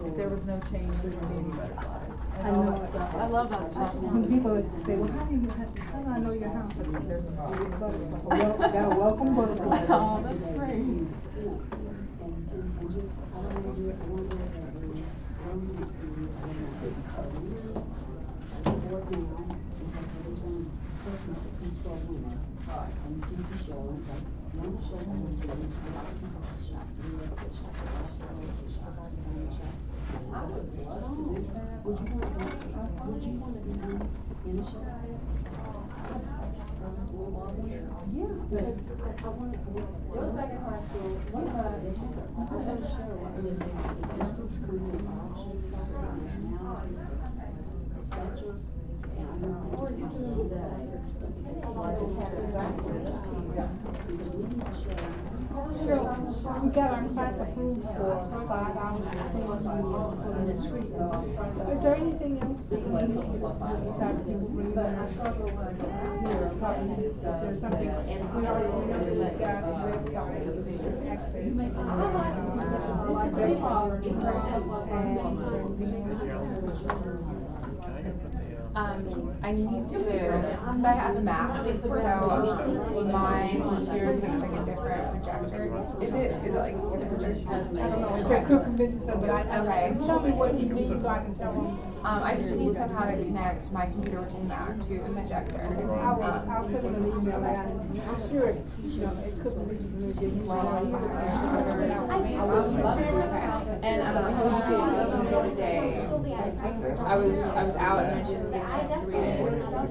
if there was no change, there would be any butterflies. I know it. I love that stuff. When people say, well, how do I know your house? I said, there's a butterfly. Well, got a welcome butterfly. Oh, that's great. And just, I don't want to do it one way or the other. Learning experience, I don't know. I board down, because I just want customers to control women. And keep the show, like, one show I was doing, I like to go to shop, and you have to shop, designer shops. I would love to do that. Would you want to be in a shop? Yeah, because I want to, it was back in high school, one side, they had a show, I was in the school, now, stature, and I'm not, or you can do that. Cheryl, we got our class approved for 5 hours of singing for the retreat. Is there anything else that you need besides people bringing their here? If there's something, we already got a website, access. I need to, because I have a Mac, so my computer takes like a different projector. Is it like the projector? I don't know, if they're cooking business, but Okay. tell me what you need so I can tell them. I just need somehow to connect my computer to the Mac to the projector. I'll send them an email, and I'm sure, it could be And the other day, I was out and I didn't get a chance to read it.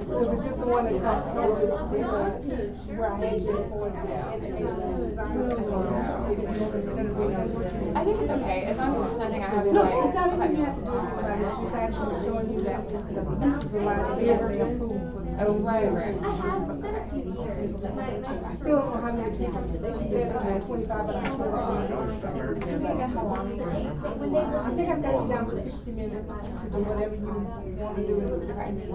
Was it just the one that told you where I had you as far as the educational design? I think it's okay, as long as it's nothing I have to No, like. it's not anything you have to do with it, it's just actually showing you that this is the last year they approved for the. Oh, right. I still don't know how many people, she said they had 25, but I'm sure. How long is it? I think I've got it down to 60 minutes to do whatever you want to do in the 60 minutes.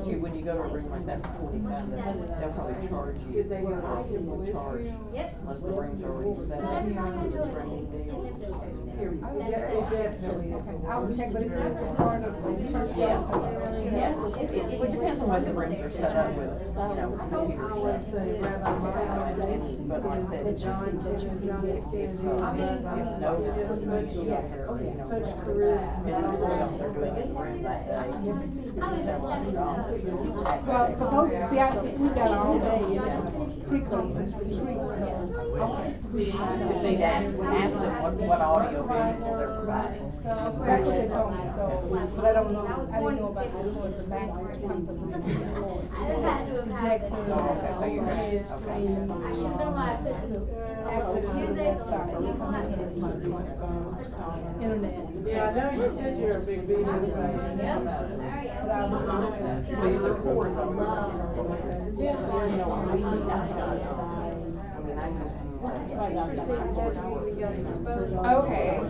See, when you go to a room like that, it's 45 minutes, they'll probably charge you, will charge, unless the room's already set up, it's training deals. It definitely is. I'll check, but if it's a part of the church. Yes, it depends on what the rooms are set up with, computer stuff. But like I said, if no Such careers. depends on what else they're doing in the room that day. Well, supposedly, see, we got all day, it's pre-conference retreat, so. Just need to ask them what audio visual they're providing. That's what they told me, so, but I don't know, I didn't know about this was the back. Projector. Okay, so you're gonna, Access to the website, internet. Yeah, I know you said you're a big business man. But I was so you look forward to it. Yeah. Okay.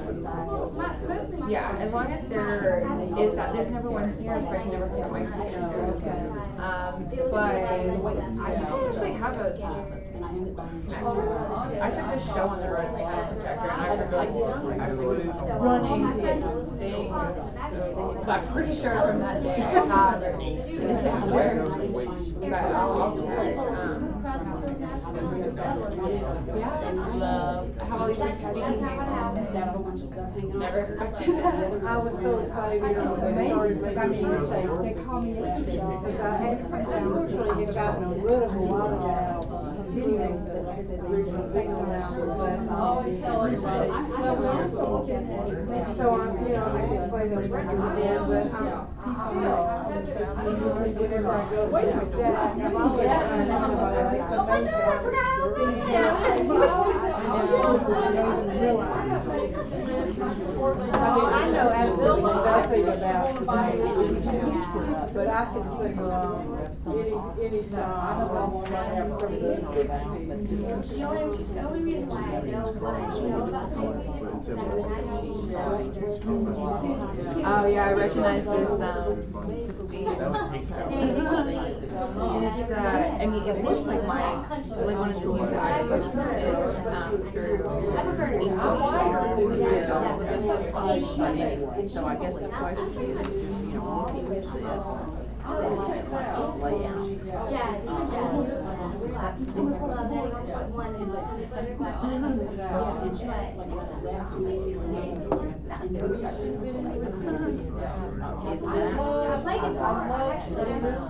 Yeah, as long as there is that, there's never one here, so I can never hook up my computer to it. But I think I actually have a. I took this show on the road and they had a projector, and I remember running to get to the thing. But I'm pretty sure from that day I have an adapter. But I'll check. I have all these like speaking gigs. Never expected that. I was so excited when they started making They call me yesterday, because I had unfortunately had gotten a little while ago video that the original single out, but well, we're also looking at so I can play the record again, but whenever I go to Jack, I'm always trying to somebody else to make I know absolutely nothing about the but I can sing any song from the 60s. The only reason why I know about Oh yeah, I recognize this theme. It's I mean, it looks like one of the themes that I did through So I guess the question is just, looking at this, layout. Jazz, even jazz.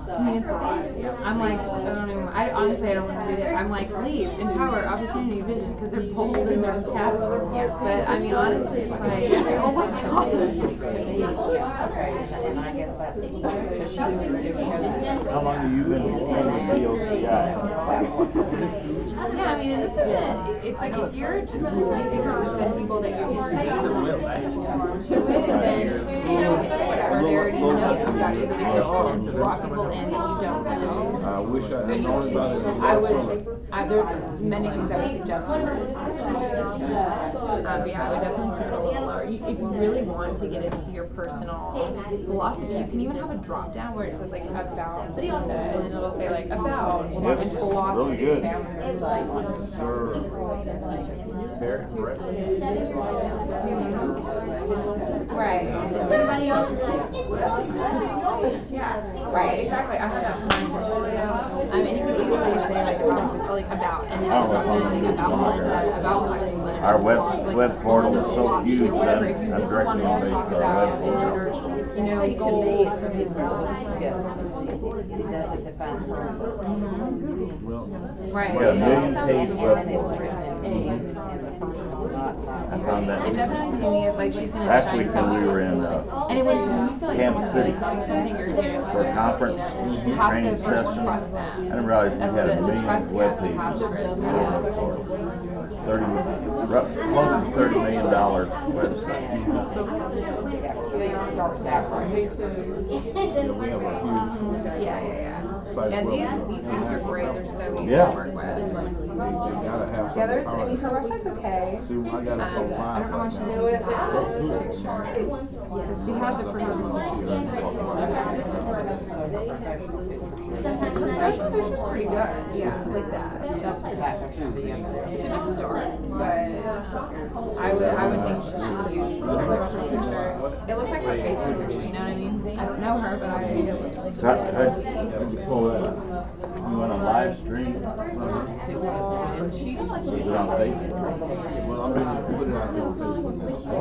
To me, it's a lot. I'm like, I don't want to read it. I'm like, leave, empower, opportunity, vision, because they're bold and they're caps. But I mean, honestly, it's like, oh my god. And I guess that's because she was How long have you been in BOCI? Yeah, I mean, and this is it. It's like if you're just using her to send people that you already to it, then it's whatever. They already know about you. But if you're trying to draw people in that you don't know, I wish I had known about it. there's many things I would suggest to her. Yeah, I would definitely keep it a little lower. If you really want to get into your personal philosophy, you can even have a drop down where it says like about, and then it'll say like about and philosophy. Really good. Yes, Sir. Terry, correct? Right. Everybody else is like, yeah. Right, exactly. I have that fine portfolio. And you could easily say like the portfolio comes out and then it talks anything about Melinda, about Lexi Leonard. Our web portal is so huge, I'm directly on Facebook, our web portal. You know, to me, it's really relevant, yes. It doesn't define her. Right. We got a million page web And it's portal. written in the functional, not I found that. It definitely to me is like she's gonna Last shine weekend we were in and when you feel like Kansas someone's City really selling something, you're here for a conference you have training to first session. trust them. I didn't realize we That's had a the million trust you web have to pages. have for it. Close to $30 million website. So it starts out right. We have a huge Yeah. site And web. these things are great, they're so easy Yeah. to work with. You gotta have Yeah, there's, something I mean, her powerful. website's okay. See, I got it so I don't know why live she right doesn't now. use that picture. She has it for her professional picture's pretty good. Yeah, like that. That's pretty good. It's a good start, but I would think she should use her professional picture. It looks like her Facebook picture, you know what I mean? I don't know her, but it looks just How like did you pull that up? You went on live stream? Is it on Facebook? Well, I'm gonna put it out there on Facebook. Oh,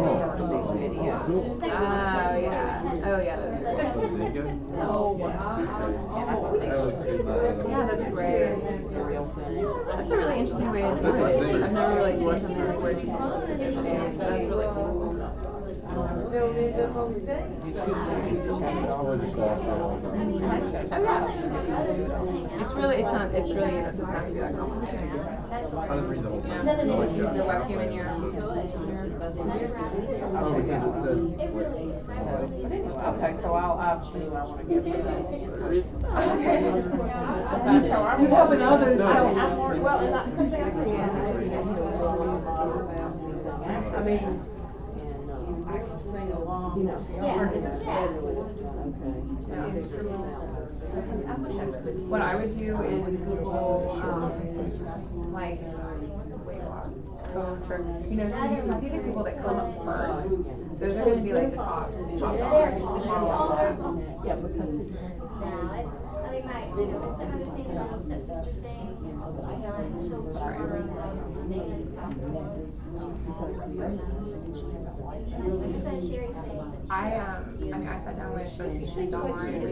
cool. Oh, yeah. Oh, yeah, those are good. Oh, wow. Yeah, that's great. That's a really interesting way to do it. I've never really seen something like where she's listed these days, but that's really cool. It's really, it doesn't have to be that complicated. I didn't read the whole thing. Use the webcam in your. Oh, because it said. Okay, so I'll actually, I wanna give you that. You helping others help. Well, and because I can. I mean, I can sing along, you know. What I would do is Google, like, weight loss coach, or, you know, so you can see the people that come up first. Those are gonna be like the top dollars. Yeah, because. I mean, my stepmother's saying, my stepsister's saying, she'll I sat down with BOCI Weave online and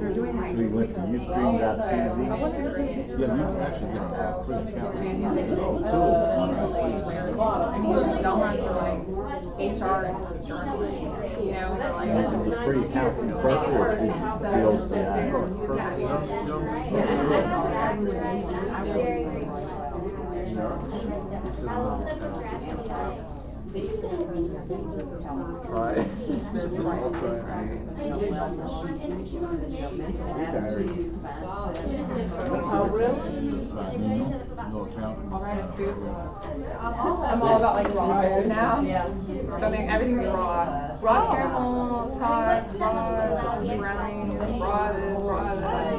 they're doing like. We went to Ustream.tv. I wasn't really. Yeah, you can actually get a free account. Oh, I mean, y'all have to like HR and you know, The free account from the first year is BOCI. Very grateful. Try it. Oh, really? No account. I'm all about like raw food now. Yeah. So I mean, everything's raw. Raw caramel, sauce, raw brownies, raw this, raw that.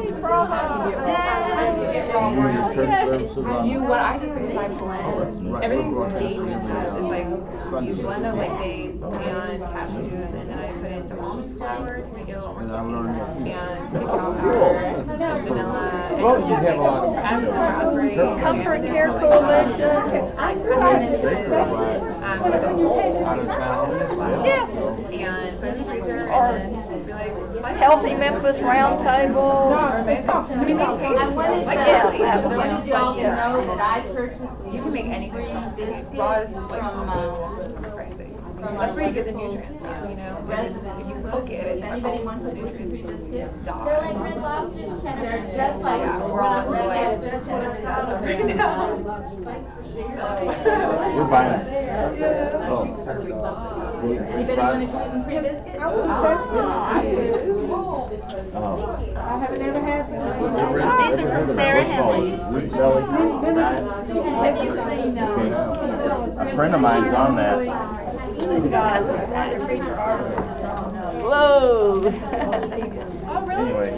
What I do is I blend. Everything's dates and nuts. It's like you blend up like dates and cashews, and then I put in some almond flour to make it a little more fluffy, and cacao powder, vanilla. Well, you have a lot of Comfort Care Coalition. Yeah. And put it in the freezer, and then be like, Healthy Memphis Roundtable. I wanted y'all to know that I purchased some you can make anything. free biscuits Raw is like from, that's where you get the nutrients from, you know. resident. If you cook it, If it's anybody wants a gluten free biscuit, They're they're like Red Lobster's cheddar. They're just like raw, Red like- Lobster's cheddar. We're buying. Oh. Anybody want a gluten free biscuit? I will test it. I do. Oh. I haven't ever had them. These are from Sarah Henley. Wheat belly diet. Have you seen, A friend of mine's on that. Whoa. Anyway.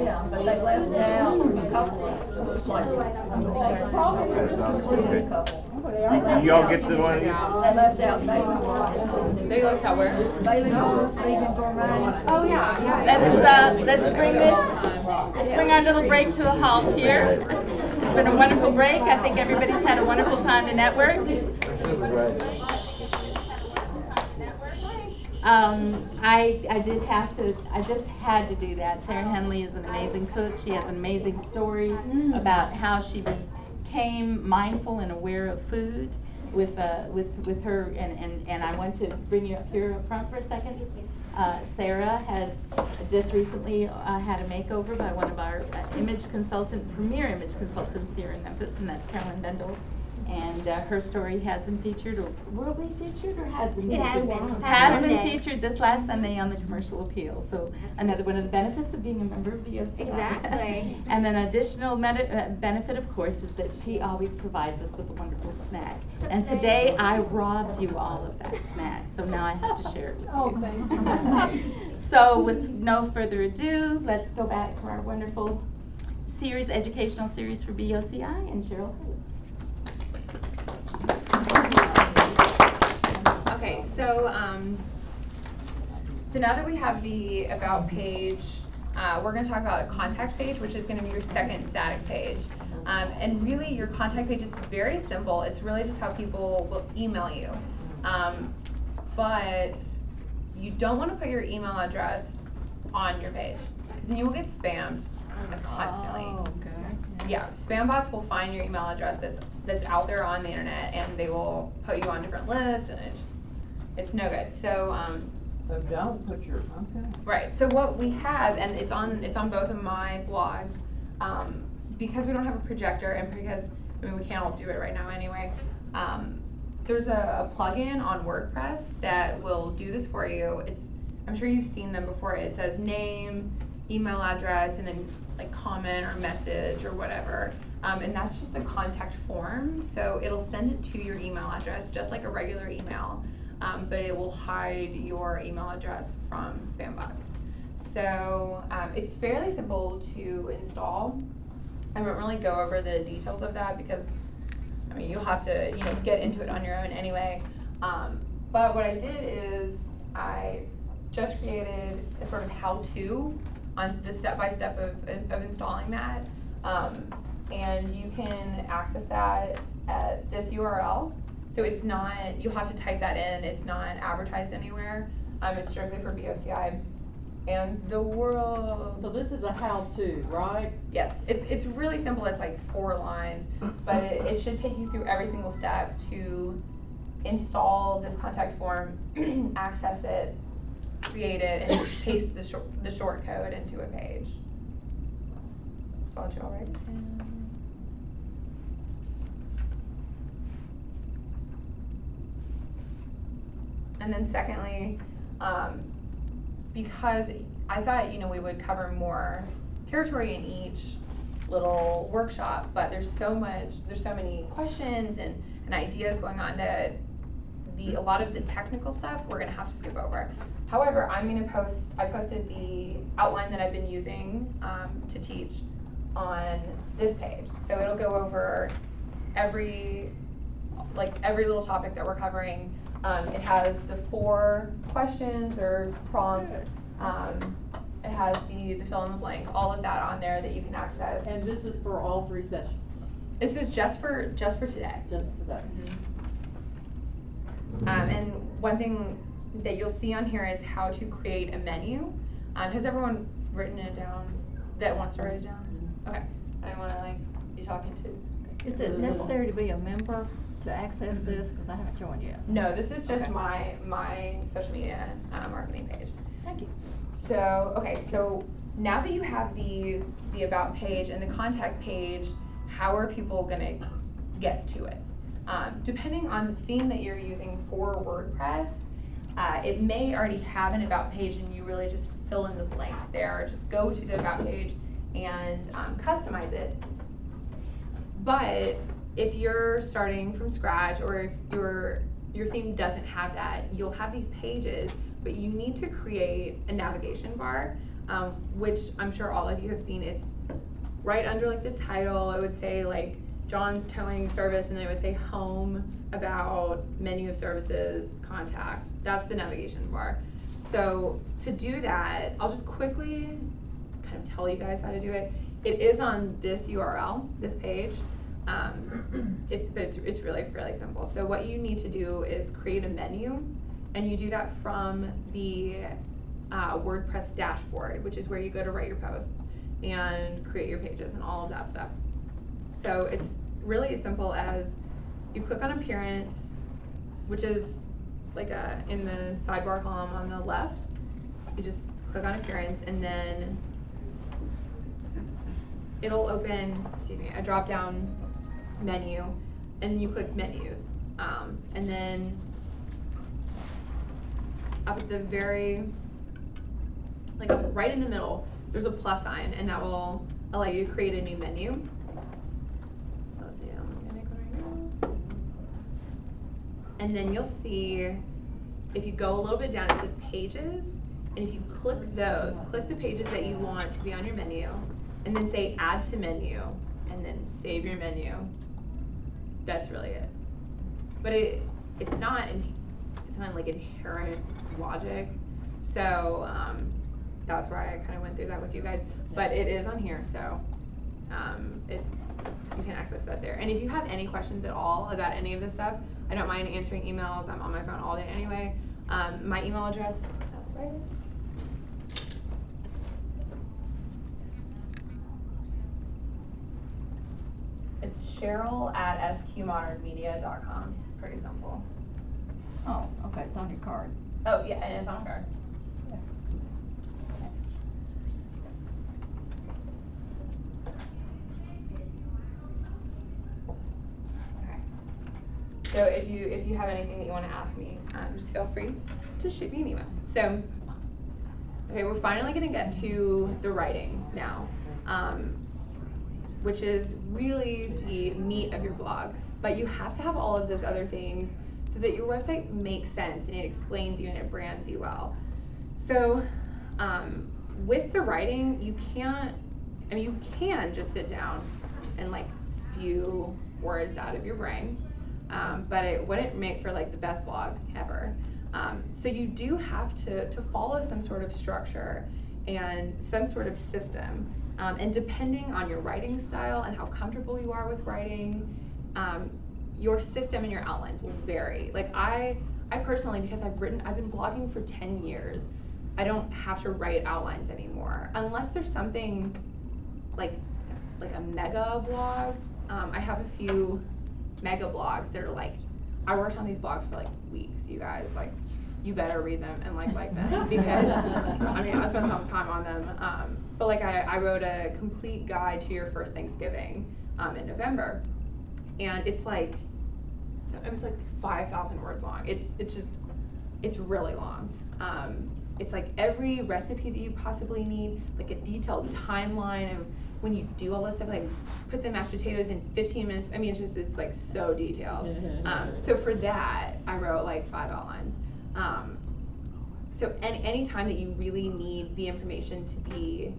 Y'all get the one? They look how where? Oh, yeah. Let's bring our little break to a halt here. It's been a wonderful break. I think everybody's had a wonderful time to network. I just had to do that. Sarah Henley is an amazing cook. She has an amazing story about how she became mindful and aware of food with her, and I want to bring you up here up front for a second. Sarah has just recently had a makeover by one of our premier image consultants here in Memphis, and that's Carolyn Bendel. And her story has been featured, or will be featured, or has been featured? It has been. Featured this last Sunday on the Commercial Appeal. So another one of the benefits of being a member of BOCI. Exactly. And then additional benefit, of course, is that she always provides us with a wonderful snack. And today I robbed you all of that snack, so now I have to share it with you. Oh, thank you. So with no further ado, let's go back to our wonderful series, educational series for BOCI, and Cheryl. Okay, so now that we have the About page, we're going to talk about a contact page, which is going to be your second static page. And really, your contact page is very simple. It's really just how people will email you. But you don't want to put your email address on your page, because then you will get spammed constantly. Oh, okay. Yeah, spam bots will find your email address that's out there on the internet, and they will put you on different lists, and it's no good. So So don't put your, okay. right. So what we have, and it's on both of my blogs, because we don't have a projector, and because we can't all do it right now anyway. There's a plugin on WordPress that will do this for you. I'm sure you've seen them before. It says name, email address, and then like comment or message or whatever. And that's just a contact form. So it'll send it to your email address just like a regular email, but it will hide your email address from spam bots. So it's fairly simple to install. I won't really go over the details of that because I mean you'll have to get into it on your own anyway. But what I did is I just created a sort of how-to on the step-by-step of installing that, and you can access that at this URL. So it's not, you have to type that in, it's not advertised anywhere. It's strictly for BOCI and the world. So this is a how-to, right? Yes, it's really simple. It's like 4 lines, but it should take you through every single step to install this contact form, access it, create it, and paste the short code into a page. So I'll do all right. And then secondly, because I thought we would cover more territory in each little workshop, but there's so many questions and ideas going on that a lot of the technical stuff we're gonna have to skip over. However, I posted the outline that I've been using to teach on this page. So it'll go over every little topic that we're covering. It has the 4 questions or prompts. It has the fill in the blank, all of that on there that you can access. And this is for all 3 sessions? This is just for today. Just today. And one thing that you'll see on here is how to create a menu. Has everyone written it down that wants to write it down? Okay. I don't want to be talking to. Is it necessary to be a member to access this? Because I haven't joined yet. No, this is just my social media marketing page. Thank you. So, okay, so now that you have the about page and the contact page, how are people gonna get to it? Depending on the theme that you're using for WordPress, it may already have an about page and you really just fill in the blanks there. Just go to the about page and customize it. But if you're starting from scratch, or if your theme doesn't have that, you'll have these pages, but you need to create a navigation bar, which I'm sure all of you have seen. It's right under like the title, it would say like John's Towing Service, and then it would say home, about, menu of services, contact. That's the navigation bar. So to do that, I'll just quickly kind of tell you guys how to do it. It is on this URL, this page. It's really fairly simple. So what you need to do is create a menu, and you do that from the WordPress dashboard, which is where you go to write your posts and create your pages and all of that stuff. So it's really as simple as you click on appearance, which is like in the sidebar column on the left. You just click on appearance, and then it'll open, a drop-down menu, and then you click menus, and then up at the very, like up right in the middle, there's a plus sign, and that will allow you to create a new menu. So let's see, I'm gonna make one right now. And then you'll see, if you go a little bit down, it says pages, and if you click those, click the pages that you want to be on your menu, and then say add to menu, and then save your menu. That's really it. But it's not like inherent logic. So that's why I kind of went through that with you guys. But it is on here, so you can access that there. And if you have any questions at all about any of this stuff, I don't mind answering emails. I'm on my phone all day anyway. My email address, right? It's Cheryl@sqmodernmedia.com. It's pretty simple. Oh, okay, it's on your card. Oh, yeah, and it's on a card. Yeah. Okay. So if you have anything that you want to ask me, just feel free to shoot me an email. So, okay, we're finally going to get to the writing now, which is really the meat of your blog. But you have to have all of those other things so that your website makes sense and it explains you and it brands you well. So with the writing, you can just sit down and like spew words out of your brain, but it wouldn't make for like the best blog ever. So you do have to follow some sort of structure and some sort of system. And depending on your writing style and how comfortable you are with writing, your system and your outlines will vary. Like I personally, because I've been blogging for 10 years, I don't have to write outlines anymore. Unless there's something like a mega blog. I have a few mega blogs that are like, I worked on these blogs for like weeks, you guys. Like, you better read them and like them, because I spent some time on them. But like I wrote a complete guide to your first Thanksgiving in November, and it's like 5,000 words long. It's really long. It's like every recipe that you possibly need, like a detailed timeline of when you do all this stuff, like put the mashed potatoes in 15 minutes. I mean, it's like so detailed. So for that, I wrote like 5 outlines. So any time that you really need the information to be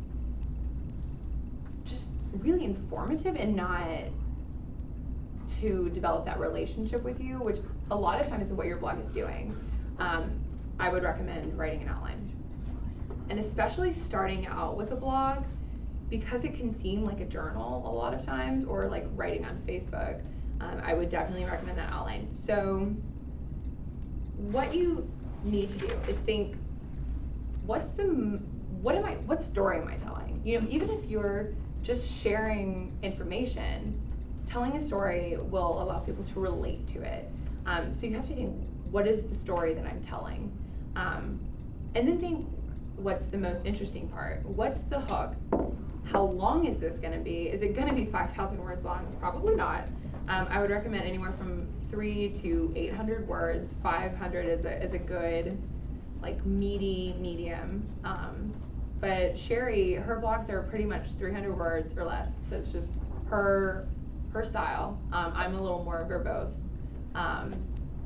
just really informative and not to develop that relationship with you, which a lot of times is what your blog is doing, I would recommend writing an outline. And especially starting out with a blog, because it can seem like a journal a lot of times, or like writing on Facebook, I would definitely recommend that outline. So what you need to do is think, what story am I telling? You know, even if you're just sharing information, telling a story will allow people to relate to it. So you have to think, what is the story that I'm telling? And then think, what's the most interesting part? What's the hook? How long is this gonna be? Is it gonna be 5,000 words long? Probably not. I would recommend anywhere from 300 to 800 words. 500 is a good, like, meaty medium. But Sherry, her blogs are pretty much 300 words or less. That's just her style. I'm a little more verbose,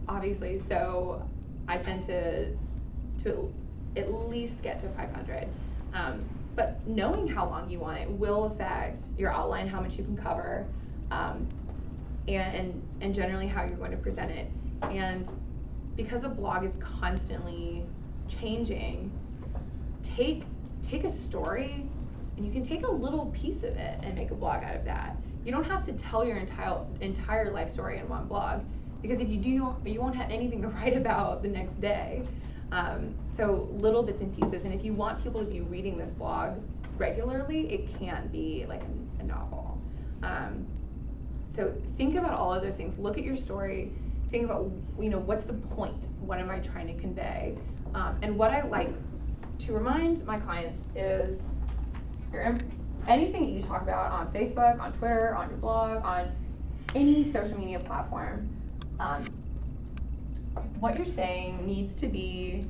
obviously, so I tend to at least get to 500. but knowing how long you want it will affect your outline, how much you can cover, and generally how you're going to present it. And because a blog is constantly changing, take a story and you can take a little piece of it and make a blog out of that. You don't have to tell your entire life story in one blog, because if you do, you won't have anything to write about the next day. So little bits and pieces, and if you want people to be reading this blog regularly, it can't be like a novel. So think about all of those things. Look at your story. Think about, what's the point? What am I trying to convey? And what I like to remind my clients is anything that you talk about on Facebook, on Twitter, on your blog, on any social media platform, what you're saying needs to be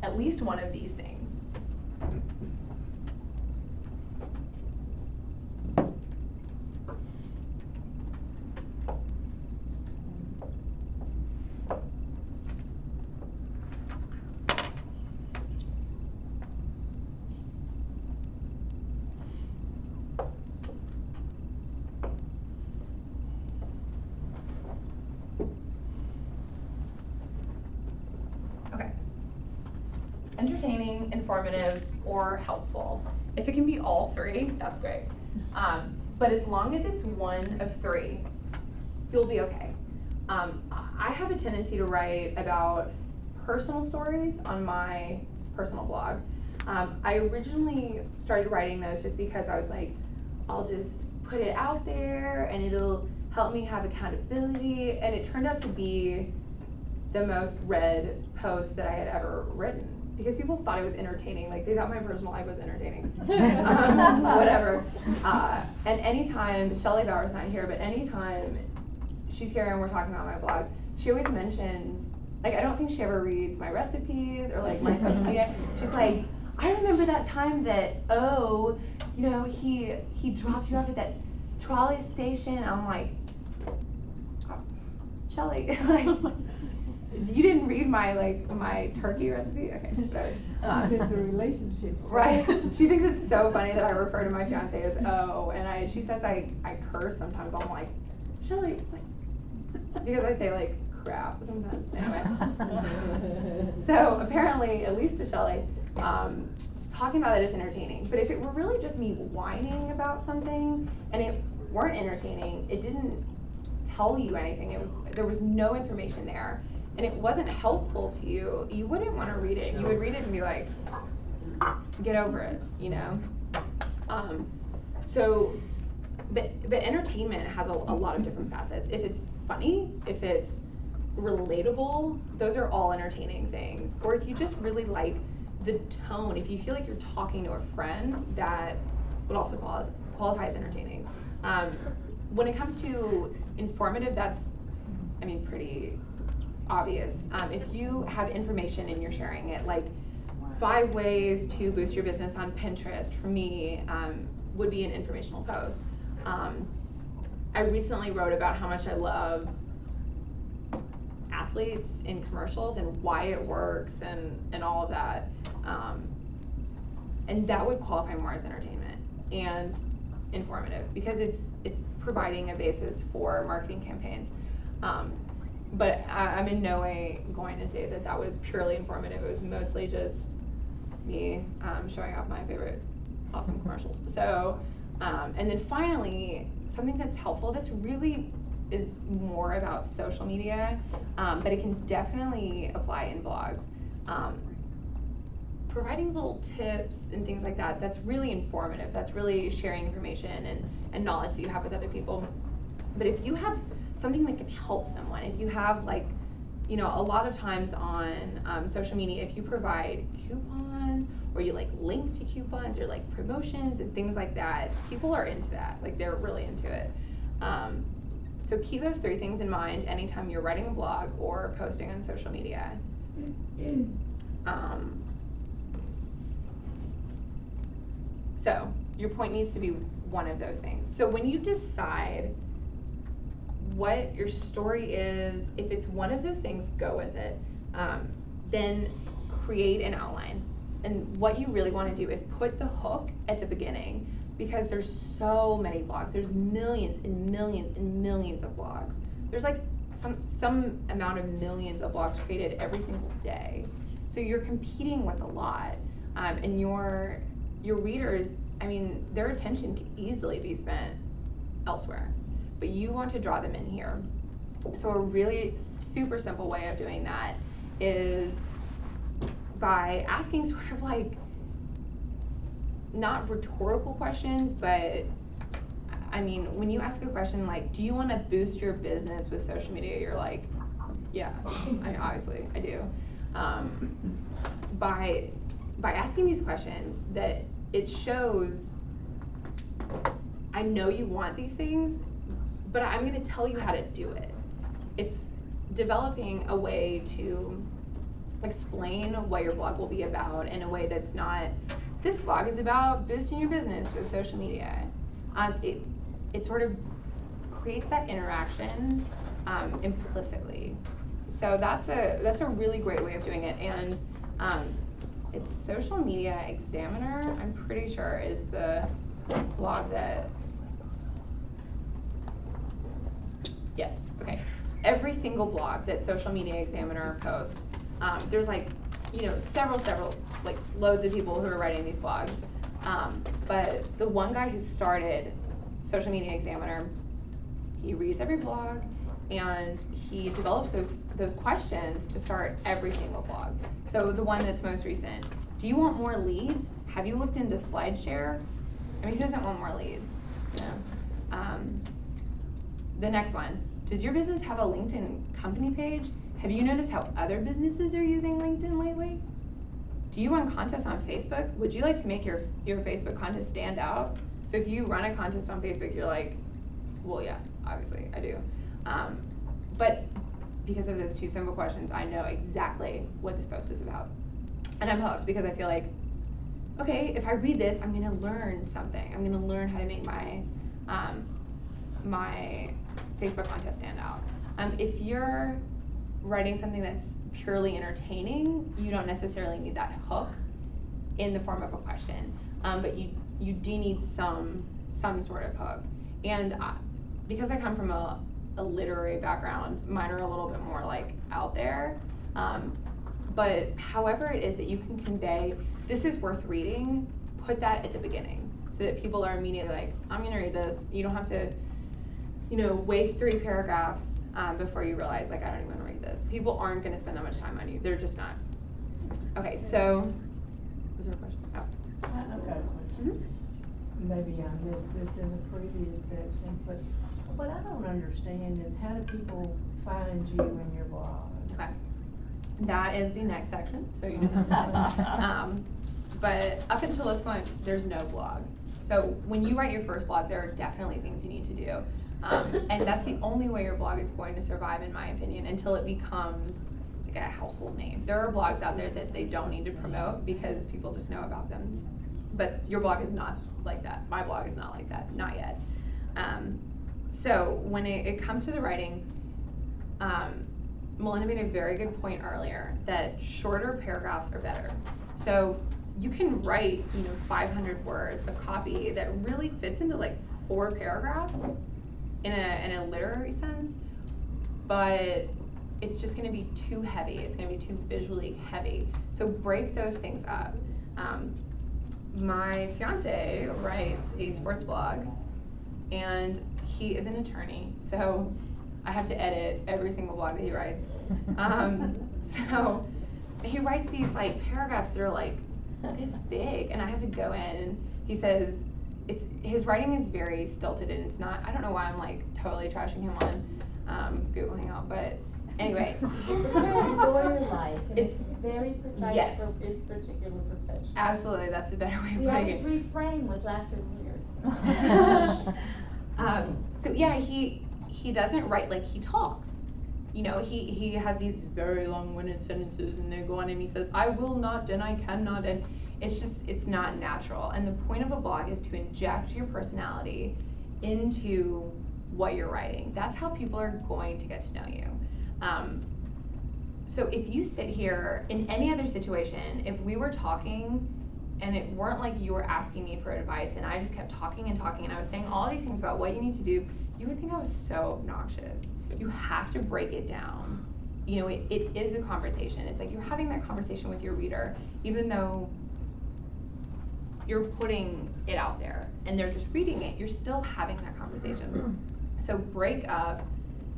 at least one of these things. Entertaining, informative, or helpful. If it can be all three, that's great. But as long as it's one of three, you'll be okay. I have a tendency to write about personal stories on my personal blog. I originally started writing those just because I was like, I'll just put it out there and it'll help me have accountability. And it turned out to be the most read post that I had ever written, because people thought it was entertaining. Like, they thought my personal life was entertaining. Whatever. And anytime, Shelly Bauer's not here, but anytime she's here and we're talking about my blog, she always mentions, like, I don't think she ever reads my recipes or like my social media. She's like, I remember that time that, he dropped you off at that trolley station. I'm like, oh, Shelly, like, you didn't read my turkey recipe? Okay, whatever. Into relationships. Right. She thinks it's so funny that I refer to my fiance as O, and she says I curse sometimes. I'm like, Shelly, because I say like crap sometimes. Anyway. So apparently, at least to Shelly, talking about it is entertaining. But if it were really just me whining about something and it weren't entertaining, it didn't tell you anything. There was no information there, and it wasn't helpful to you, you wouldn't want to read it. You would read it and be like, get over it, But entertainment has a lot of different facets. If it's funny, if it's relatable, those are all entertaining things. Or if you just really like the tone, if you feel like you're talking to a friend, that would also qualify as entertaining. When it comes to informative, that's, pretty obvious. If you have information and you're sharing it, like 5 ways to boost your business on Pinterest, for me, would be an informational post. I recently wrote about how much I love athletes in commercials and why it works and all of that. And that would qualify more as entertainment and informative, because it's providing a basis for marketing campaigns. But I'm in no way going to say that was purely informative. It was mostly just me showing off my favorite awesome commercials. So, and then finally, something that's helpful, this really is more about social media, but it can definitely apply in blogs. Providing little tips and things like that, that's really informative. That's really sharing information and knowledge that you have with other people. But if you have something that can help someone, if you have a lot of times on social media, if you provide coupons or you link to coupons or promotions and things like that, people are into that. They're really into it. So keep those 3 things in mind anytime you're writing a blog or posting on social media. So your point needs to be one of those things. So when you decide what your story is, if it's one of those things, go with it. Then create an outline. And what you really want to do is put the hook at the beginning, because there's so many blogs. There's millions and millions and millions of blogs. There's like some amount of millions of blogs created every single day. So you're competing with a lot, and your readers, I mean, their attention can easily be spent elsewhere, but you want to draw them in here. So a really super simple way of doing that is by asking sort of like, not rhetorical questions, but I mean, when you ask a question like, do you want to boost your business with social media? You're like, yeah, obviously I do. By asking these questions, that it shows, I know you want these things, but I'm going to tell you how to do it. It's developing a way to explain what your blog will be about in a way that's not, this blog is about boosting your business with social media. It sort of creates that interaction implicitly. So that's a really great way of doing it. And it's Social Media Examiner, I'm pretty sure, is the blog that, yes, okay. Every single blog that Social Media Examiner posts, there's like, you know, several, like loads of people who are writing these blogs. But the one guy who started Social Media Examiner, he reads every blog and he develops those questions to start every single blog. So the one that's most recent, do you want more leads? Have you looked into SlideShare? I mean, who doesn't want more leads? You know? The next one, does your business have a LinkedIn company page? Have you noticed how other businesses are using LinkedIn lately? Do you run contests on Facebook? Would you like to make your Facebook contest stand out? So if you run a contest on Facebook, you're like, well, yeah, obviously I do. But because of those two simple questions, I know exactly what this post is about. And I'm hooked because I feel like, okay, if I read this, I'm gonna learn something. I'm gonna learn how to make my, my Facebook contest stand out. If you're writing something that's purely entertaining, you don't necessarily need that hook in the form of a question, but you do need some sort of hook. And because I come from a literary background, mine are a little bit more like out there, but however it is that you can convey, this is worth reading, put that at the beginning so that people are immediately like, I'm gonna read this. You don't have to, you know, waste 3 paragraphs before you realize, like, I don't even want to read this. People aren't going to spend that much time on you. They're just not. Okay, so, was there a question? Oh. I've got a question. Maybe I missed this in the previous sections, but what I don't understand is, how do people find you in your blog? Okay. That is the next section, so you know. But up until this point, there's no blog. So when you write your first blog, there are definitely things you need to do. And that's the only way your blog is going to survive, in my opinion, until it becomes like a household name. There are blogs out there that they don't need to promote because people just know about them. But your blog is not like that. My blog is not like that, not yet. So when it comes to the writing, Melinda made a very good point earlier that shorter paragraphs are better. So you can write, you know, 500 words of copy that really fits into like 4 paragraphs in a literary sense, but it's just going to be too heavy. It's going to be too visually heavy. So break those things up. My fiance writes a sports blog, and he is an attorney, so I have to edit every single blog that he writes. So he writes these like paragraphs that are like this big, and I have to go in, and he says his writing is very stilted, and it's not, I don't know why I'm like totally trashing him on Google Hangout, but anyway. It's very lawyer-like, and it's very precise yes, for his particular profession. Absolutely, that's a better way of We putting always it. reframe with laughter lawyer. So yeah, he doesn't write like he talks. You know, he has these very long-winded sentences, and they go on, and he says, I will not, and I cannot, and it's just, it's not natural. And the point of a blog is to inject your personality into what you're writing. That's how people are going to get to know you. So if you sit here in any other situation, if we were talking and it weren't like you were asking me for advice and I just kept talking and talking and I was saying all these things about what you need to do, you would think I was so obnoxious. You have to break it down. You know, it is a conversation. It's like you're having that conversation with your reader, even though you're putting it out there and they're just reading it, you're still having that conversation. So break up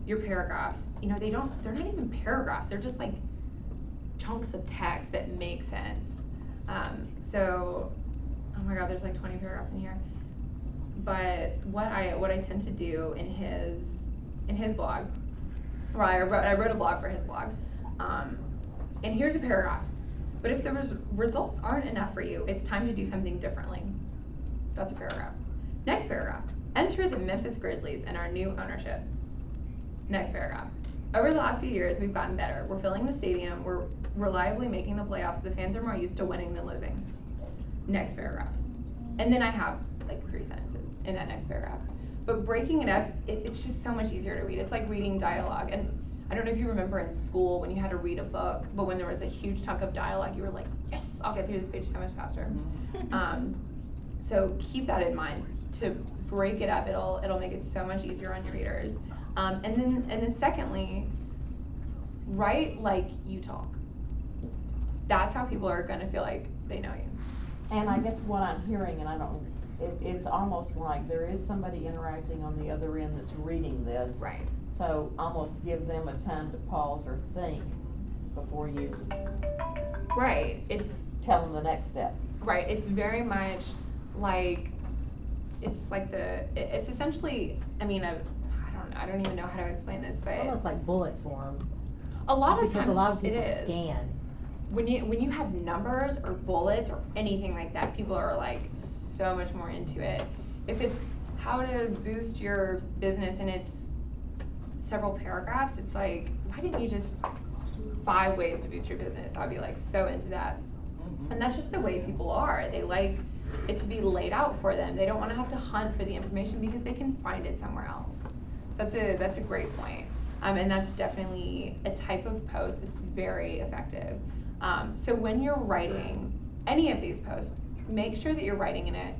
your paragraphs. You know, they're not even paragraphs, they're just like chunks of text that make sense. So, oh my God, there's like 20 paragraphs in here. But what I tend to do in his blog, well, I wrote a blog for his blog, and here's a paragraph. But if the results aren't enough for you, it's time to do something differently. That's a paragraph. Next paragraph. Enter the Memphis Grizzlies and our new ownership. Next paragraph. Over the last few years, we've gotten better. We're filling the stadium. We're reliably making the playoffs. The fans are more used to winning than losing. Next paragraph. And then I have like 3 sentences in that next paragraph. But breaking it up, it's just so much easier to read. It's like reading dialogue. And I don't know if you remember in school when you had to read a book, but when there was a huge chunk of dialogue, you were like, yes, I'll get through this page so much faster. So keep that in mind. To break it up, it'll make it so much easier on your readers. And then secondly, write like you talk. That's how people are gonna feel like they know you. And I guess what I'm hearing, and it's almost like there is somebody interacting on the other end that's reading this. Right. So almost give them a time to pause or think before you. Right. Tell them the next step. Right. It's very much like, it's essentially, I mean, I don't even know how to explain this, but It's almost like bullet form. A lot of because times a lot of people it is. scan. When you have numbers or bullets or anything like that, people are like so much more into it. If it's how to boost your business and it's several paragraphs, it's like, why didn't you just 5 ways to boost your business? I'd be like so into that. And that's just the way people are. They like it to be laid out for them. They don't want to have to hunt for the information because they can find it somewhere else. So that's a great point. And that's definitely a type of post that's very effective. So when you're writing any of these posts, make sure that you're writing in a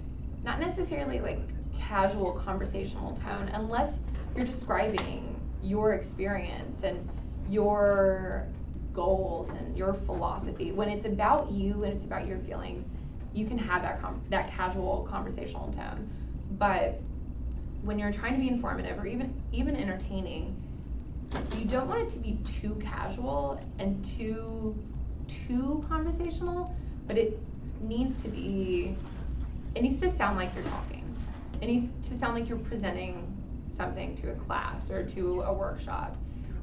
not necessarily like casual conversational tone, unless you're describing your experience and your goals and your philosophy. When it's about you and it's about your feelings, you can have that casual conversational tone. But when you're trying to be informative or even entertaining, you don't want it to be too casual and too conversational, but it needs to sound like you're talking. It needs to sound like you're presenting something to a class or to a workshop.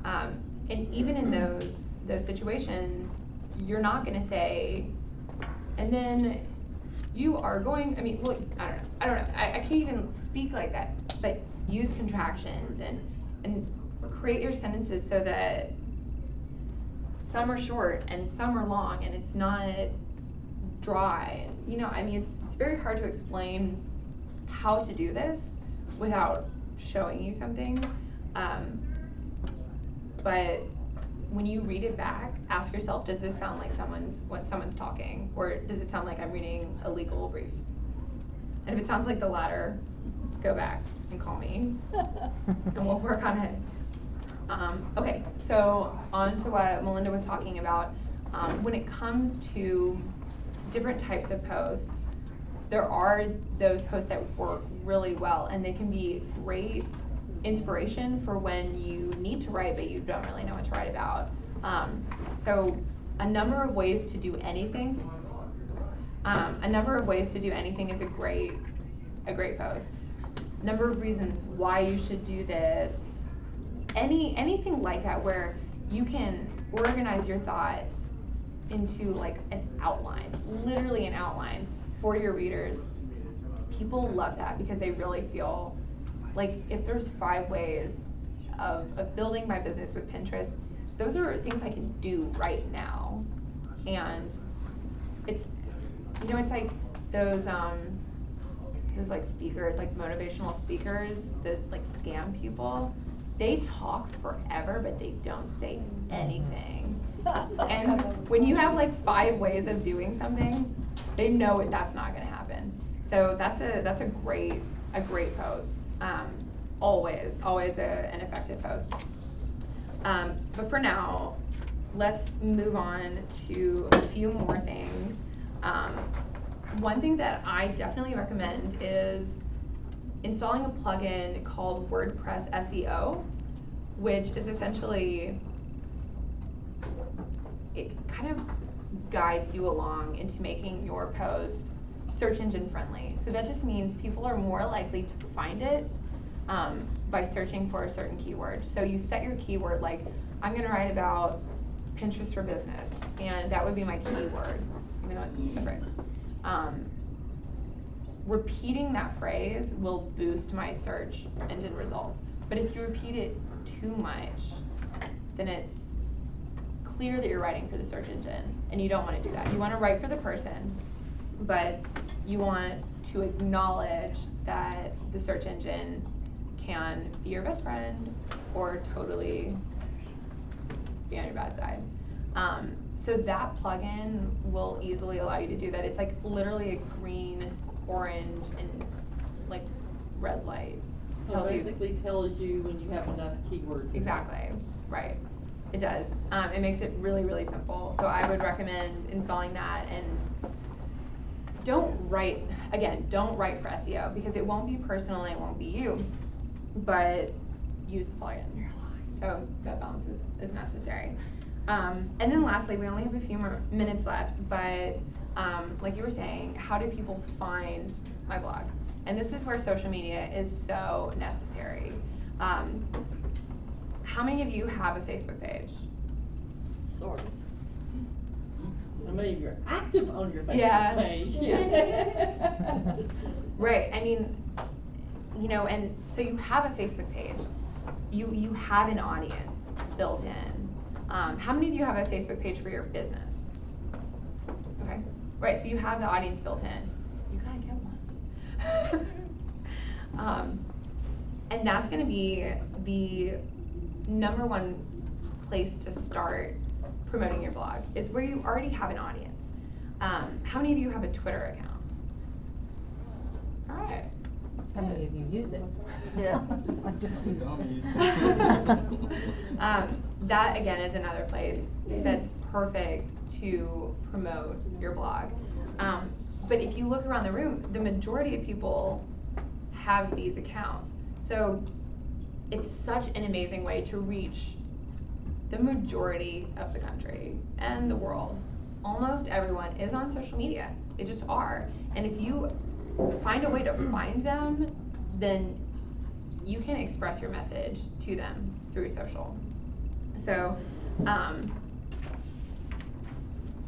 And even in those situations, you're not gonna say, and then you are going, I mean, well, I don't know. I can't even speak like that, but use contractions and create your sentences so that some are short and some are long and it's not dry. You know, I mean, it's very hard to explain how to do this without showing you something. But when you read it back, ask yourself, does this sound like someone's talking, or does it sound like I'm reading a legal brief? And if it sounds like the latter, go back and call me, and we'll work on it. Okay, so on to what Melinda was talking about. When it comes to different types of posts, there are those posts that work really well, and they can be great inspiration for when you need to write but you don't really know what to write about. So a number of ways to do anything. Is a great post. Number of reasons why you should do this. Anything like that where you can organize your thoughts into like an outline, literally an outline for your readers. People love that because they really feel like if there's 5 ways of building my business with Pinterest, those are things I can do right now. And it's, you know, it's like those like speakers, like motivational speakers that like scam people. they talk forever, but they don't say anything. And when you have like 5 ways of doing something, they know that's not gonna happen. So that's a great post. Always an effective post. But for now, let's move on to a few more things. One thing that I definitely recommend is installing a plugin called WordPress SEO, which is essentially, it kind of guides you along into making your post search engine friendly. So that just means people are more likely to find it by searching for a certain keyword. So you set your keyword, like, I'm gonna write about Pinterest for business, and that would be my keyword, even though it's a phrase. Repeating that phrase will boost my search engine results. But if you repeat it too much, then it's clear that you're writing for the search engine, and you don't want to do that. You want to write for the person, but you want to acknowledge that the search engine can be your best friend or totally be on your bad side. So that plugin will easily allow you to do that. It's like literally a green, orange, and like red light. So basically tells you when you have enough keywords. Exactly, right. It does. It makes it really, really simple. So I would recommend installing that, and don't write for SEO, because it won't be personal and it won't be you, but use the plugin. So that balance is necessary. And then lastly, we only have a few more minutes left, but like you were saying, how do people find my blog? And this is where social media is so necessary. How many of you have a Facebook page? Sort of. How many of you are active on your Facebook page? Yeah. Right, I mean, you know, and so you have a Facebook page. You have an audience built in. How many of you have a Facebook page for your business? Okay, right, so you have the audience built in. You gotta get one. And that's gonna be the #1 place to start promoting your blog, is where you already have an audience. How many of you have a Twitter account? All right. How many of you use it? Yeah. That again is another place that's perfect to promote your blog. But if you look around the room, the majority of people have these accounts. So it's such an amazing way to reach the majority of the country and the world. Almost everyone is on social media. They just are. And if you find a way to find them, then you can express your message to them through social. So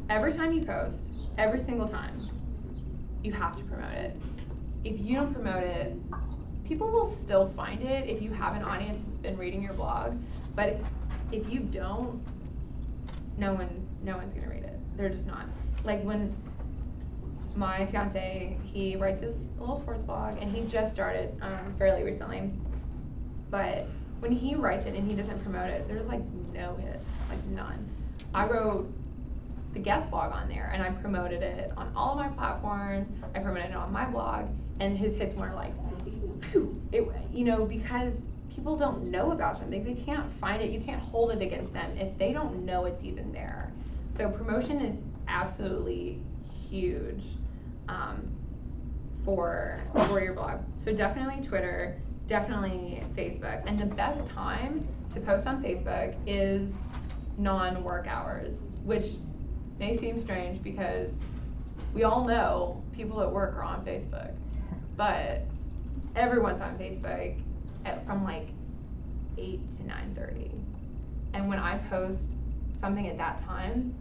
every time you post, every single time, you have to promote it. If you don't promote it, people will still find it if you have an audience that's been reading your blog, but if you don't, no one's gonna read it. They're just not. Like when my fiance, he writes his little sports blog, and he just started fairly recently, but when he writes it and he doesn't promote it, there's like no hits, like none. I wrote the guest blog on there, and I promoted it on all of my platforms. I promoted it on my blog, and his hits were like, phew, you know, because people don't know about something. They can't find it. You can't hold it against them if they don't know it's even there. So promotion is absolutely huge for your blog. So definitely Twitter, definitely Facebook. And the best time to post on Facebook is non-work hours, which may seem strange because we all know people at work are on Facebook, but everyone's on Facebook from like 8 to 9:30. And when I post something at that time,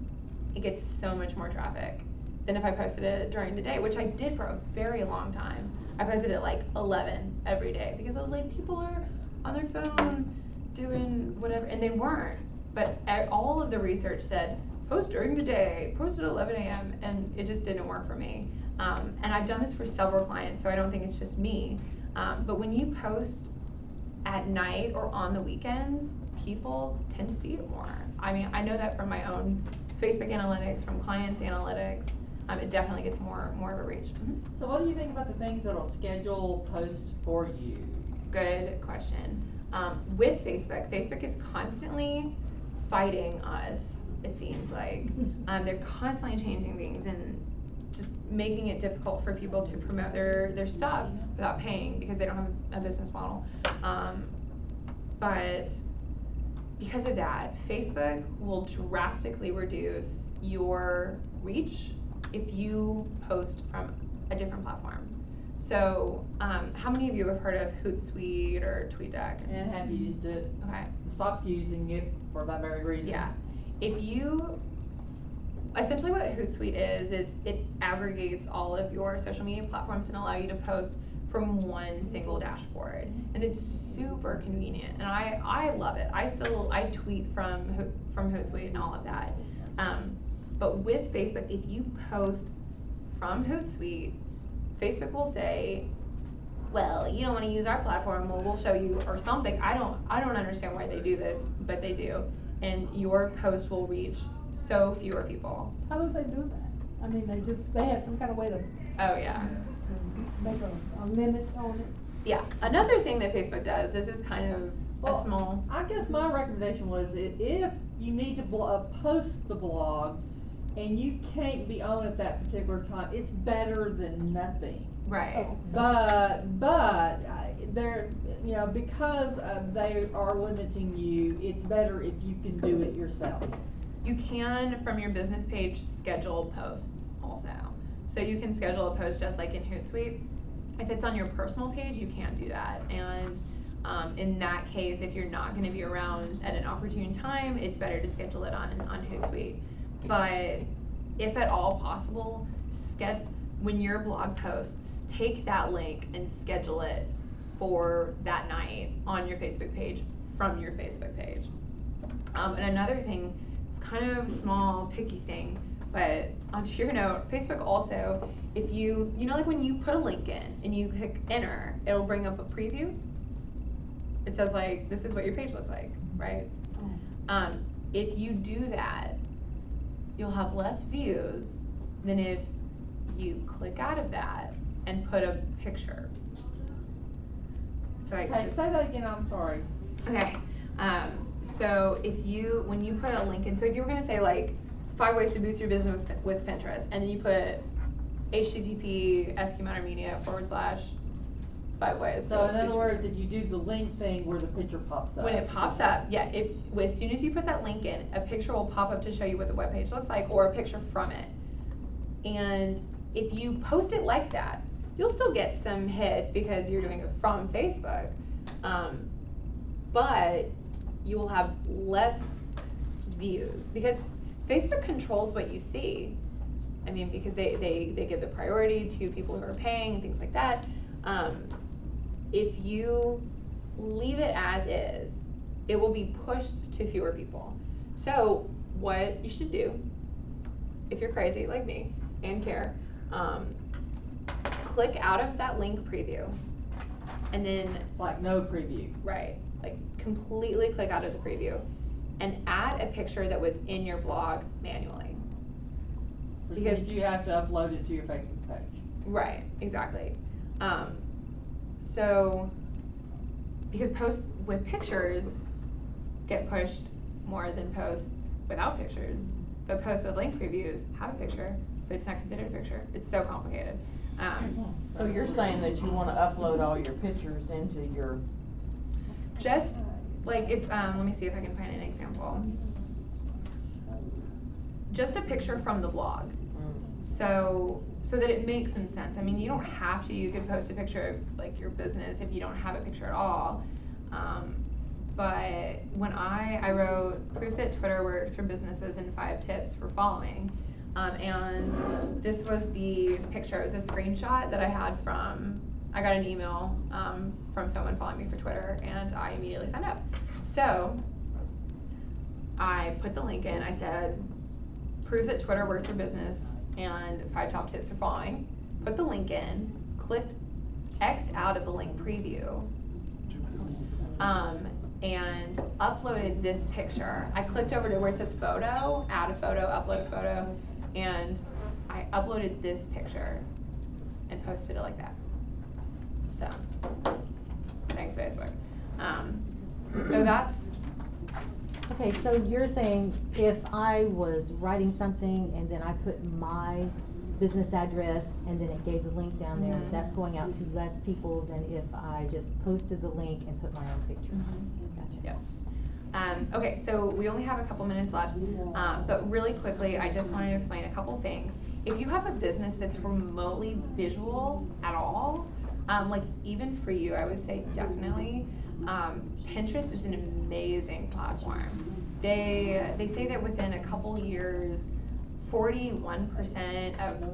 it gets so much more traffic than if I posted it during the day, which I did for a very long time. I posted at like 11 every day because I was like, people are on their phone doing whatever, and they weren't. But all of the research said, post during the day, post at 11 a.m., and it just didn't work for me. And I've done this for several clients, so I don't think it's just me. But when you post at night or on the weekends, people tend to see it more. I mean, I know that from my own Facebook analytics, from clients' analytics, it definitely gets more of a reach. Mm-hmm. So what do you think about the things that'll schedule posts for you? Good question. With Facebook, Facebook is constantly fighting us, it seems like. They're constantly changing things and just making it difficult for people to promote their stuff without paying because they don't have a business model. But because of that, Facebook will drastically reduce your reach if you post from a different platform. So, how many of you have heard of Hootsuite or TweetDeck? And have used it. Okay. Stopped using it for that very reason. Yeah. If you, essentially what Hootsuite is it aggregates all of your social media platforms and allow you to post from one single dashboard. And it's super convenient. And I love it. I tweet from Hootsuite and all of that. But with Facebook, if you post from Hootsuite, Facebook will say, well, you don't want to use our platform, well, we'll show you, or something. I don't understand why they do this, but they do. And your post will reach so fewer people. How does they do that? I mean, they have some kind of way to. Oh yeah. To make a limit on it. Yeah. Another thing that Facebook does, this is kind of a small. I guess my recommendation was if you need to post the blog and you can't be on at that particular time, it's better than nothing. Right. But they're, you know, because they are limiting you, it's better if you can do it yourself. You can, from your business page, schedule posts also. So you can schedule a post just like in Hootsuite. If it's on your personal page, you can't do that. And in that case, if you're not going to be around at an opportune time, it's better to schedule it on Hootsuite. But if at all possible, when your blog posts, take that link and schedule it for that night on your Facebook page from your Facebook page. And another thing, it's kind of a small, picky thing, but onto your note, Facebook also, if you know, like when you put a link in and you click enter, it'll bring up a preview. It says like, this is what your page looks like, right? If you do that, you'll have less views than if you click out of that and put a picture. So Okay, say that again, I'm sorry. Okay, so when you put a link in, so if you were gonna say like 5 ways to boost your business with Pinterest, and then you put http /media / 5 ways. So in other words, if you do the link thing where the picture pops up. When it pops up, yeah, as soon as you put that link in, a picture will pop up to show you what the web page looks like, or a picture from it. And if you post it like that, you'll still get some hits because you're doing it from Facebook, but you will have less views because Facebook controls what you see. I mean, because they give the priority to people who are paying and things like that. If you leave it as is, it will be pushed to fewer people. So what you should do, if you're crazy like me and care, click out of that link preview and then like no preview. Right, like completely click out of the preview and add a picture that was in your blog manually. Because you have to upload it to your Facebook page. Right, exactly. So because posts with pictures get pushed more than posts without pictures, but posts with link previews have a picture, but it's not considered a picture. It's so complicated. So you're saying that you want to upload all your pictures into your. Just like if, let me see if I can find an example. Just a picture from the blog. So that it makes some sense. I mean, you don't have to. You could post a picture of like your business if you don't have a picture at all. But when I wrote proof that Twitter works for businesses and 5 tips for following, and this was the picture. It was a screenshot that I had from. I got an email from someone following me for Twitter, and I immediately signed up. So I put the link in. I said, proof that Twitter works for business and 5 top tips for following. Put the link in, clicked X'd out of the link preview, and uploaded this picture. I clicked over to where it says photo, add a photo, upload a photo, and I uploaded this picture and posted it like that. So, thanks Facebook. So that's. Okay, so you're saying if I was writing something and then I put my business address and then it gave the link down there, that's going out to less people than if I just posted the link and put my own picture. Gotcha. Yes. Okay, so we only have a couple minutes left, but really quickly, I just wanted to explain a couple things. If you have a business that's remotely visual at all, like even for you, I would say definitely, Pinterest is an amazing platform. They say that within a couple years, 41% of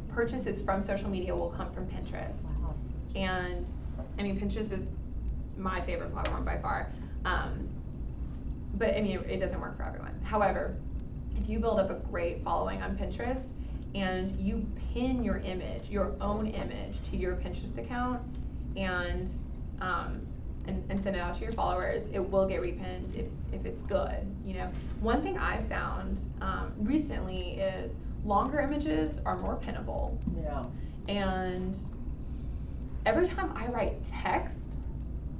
purchases from social media will come from Pinterest. And I mean, Pinterest is my favorite platform by far. But I mean, it doesn't work for everyone. However, if you build up a great following on Pinterest and you pin your image, your own image, to your Pinterest account and send it out to your followers, it will get repinned if it's good. You know, one thing I found recently is longer images are more pinnable. Yeah. And every time I write text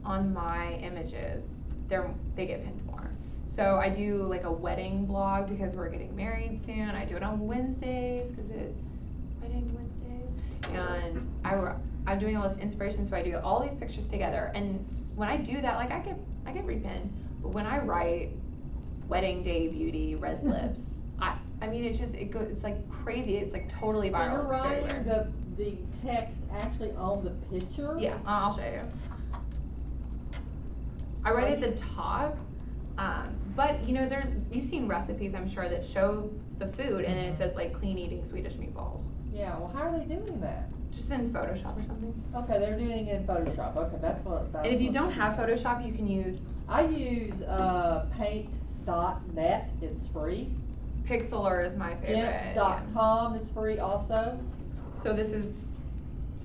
on my images, they get pinned more. So I do like a wedding blog because we're getting married soon. I do it on Wednesdays because wedding Wednesdays, and I'm doing all this inspiration. So I do all these pictures together, and when I do that, like I get repinned. But when I write wedding day beauty, red lips, I mean it's like crazy. It's like totally viral. You're It's very writing weird. the text actually on the picture? Yeah, I'll show you. I write at the top, but you know, you've seen recipes, I'm sure, that show the food and then it says like clean eating Swedish meatballs. Yeah, well, how are they doing that? Just in Photoshop or something. Okay, they're doing it in Photoshop. Okay, that's what. And if you don't have Photoshop, you can use. I use paint.net. It's free. Pixlr is my favorite. GIMP.com is free also. So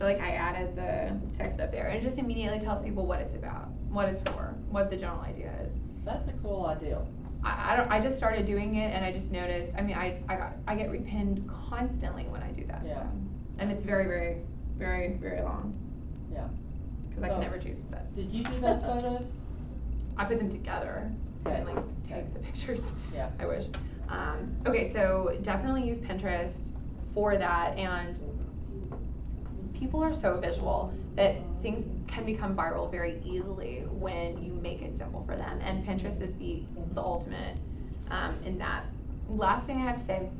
like I added the text up there, and it just immediately tells people what it's about, what it's for, what the general idea is. That's a cool idea. I just started doing it, and I just noticed. I mean, I get repinned constantly when I do that. Yeah. So. And it's very, very, very, very long. Yeah. Because I can never choose. But did you do those photos? I put them together. Okay. And like take the pictures. Yeah. I wish. Okay, so definitely use Pinterest for that, and people are so visual that things can become viral very easily when you make it simple for them, and Pinterest is the ultimate in that. Last thing I have to say,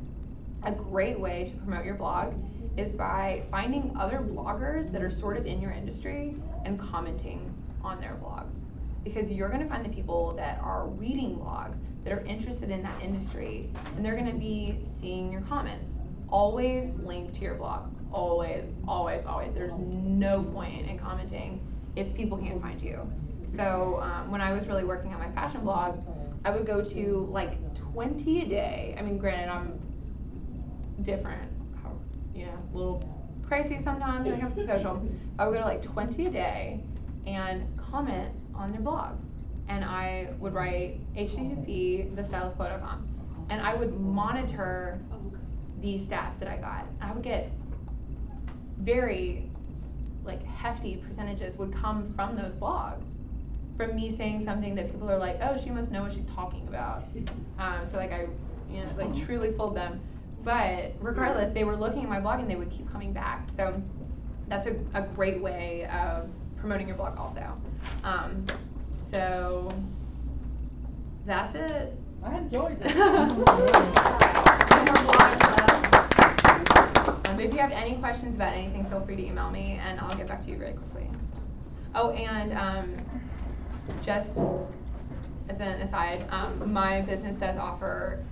a great way to promote your blog is by finding other bloggers that are sort of in your industry and commenting on their blogs, because you're going to find the people that are reading blogs that are interested in that industry, and they're going to be seeing your comments. Always link to your blog. Always, always, always. There's no point in commenting if people can't find you. So when I was really working on my fashion blog, I would go to like 20 a day. I mean, granted, I'm different, you know, a little crazy sometimes when it comes to social. I would go to like 20 a day and comment on their blog. And I would write http thestylistquote.com, and I would monitor the stats that I got. I would get very like hefty percentages would come from those blogs, from me saying something that people are like, oh, she must know what she's talking about. So like I, you know, like truly fooled them. But regardless, they were looking at my blog and they would keep coming back. So that's a great way of promoting your blog also. So that's it. I enjoyed this. If you have any questions about anything, feel free to email me and I'll get back to you very quickly. Oh, and just as an aside, my business does offer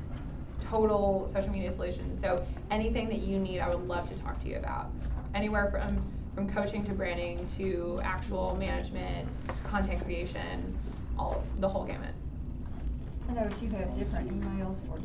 total social media solutions. So anything that you need, I would love to talk to you about. Anywhere from coaching to branding to actual management to content creation, the whole gamut. I notice you have different emails for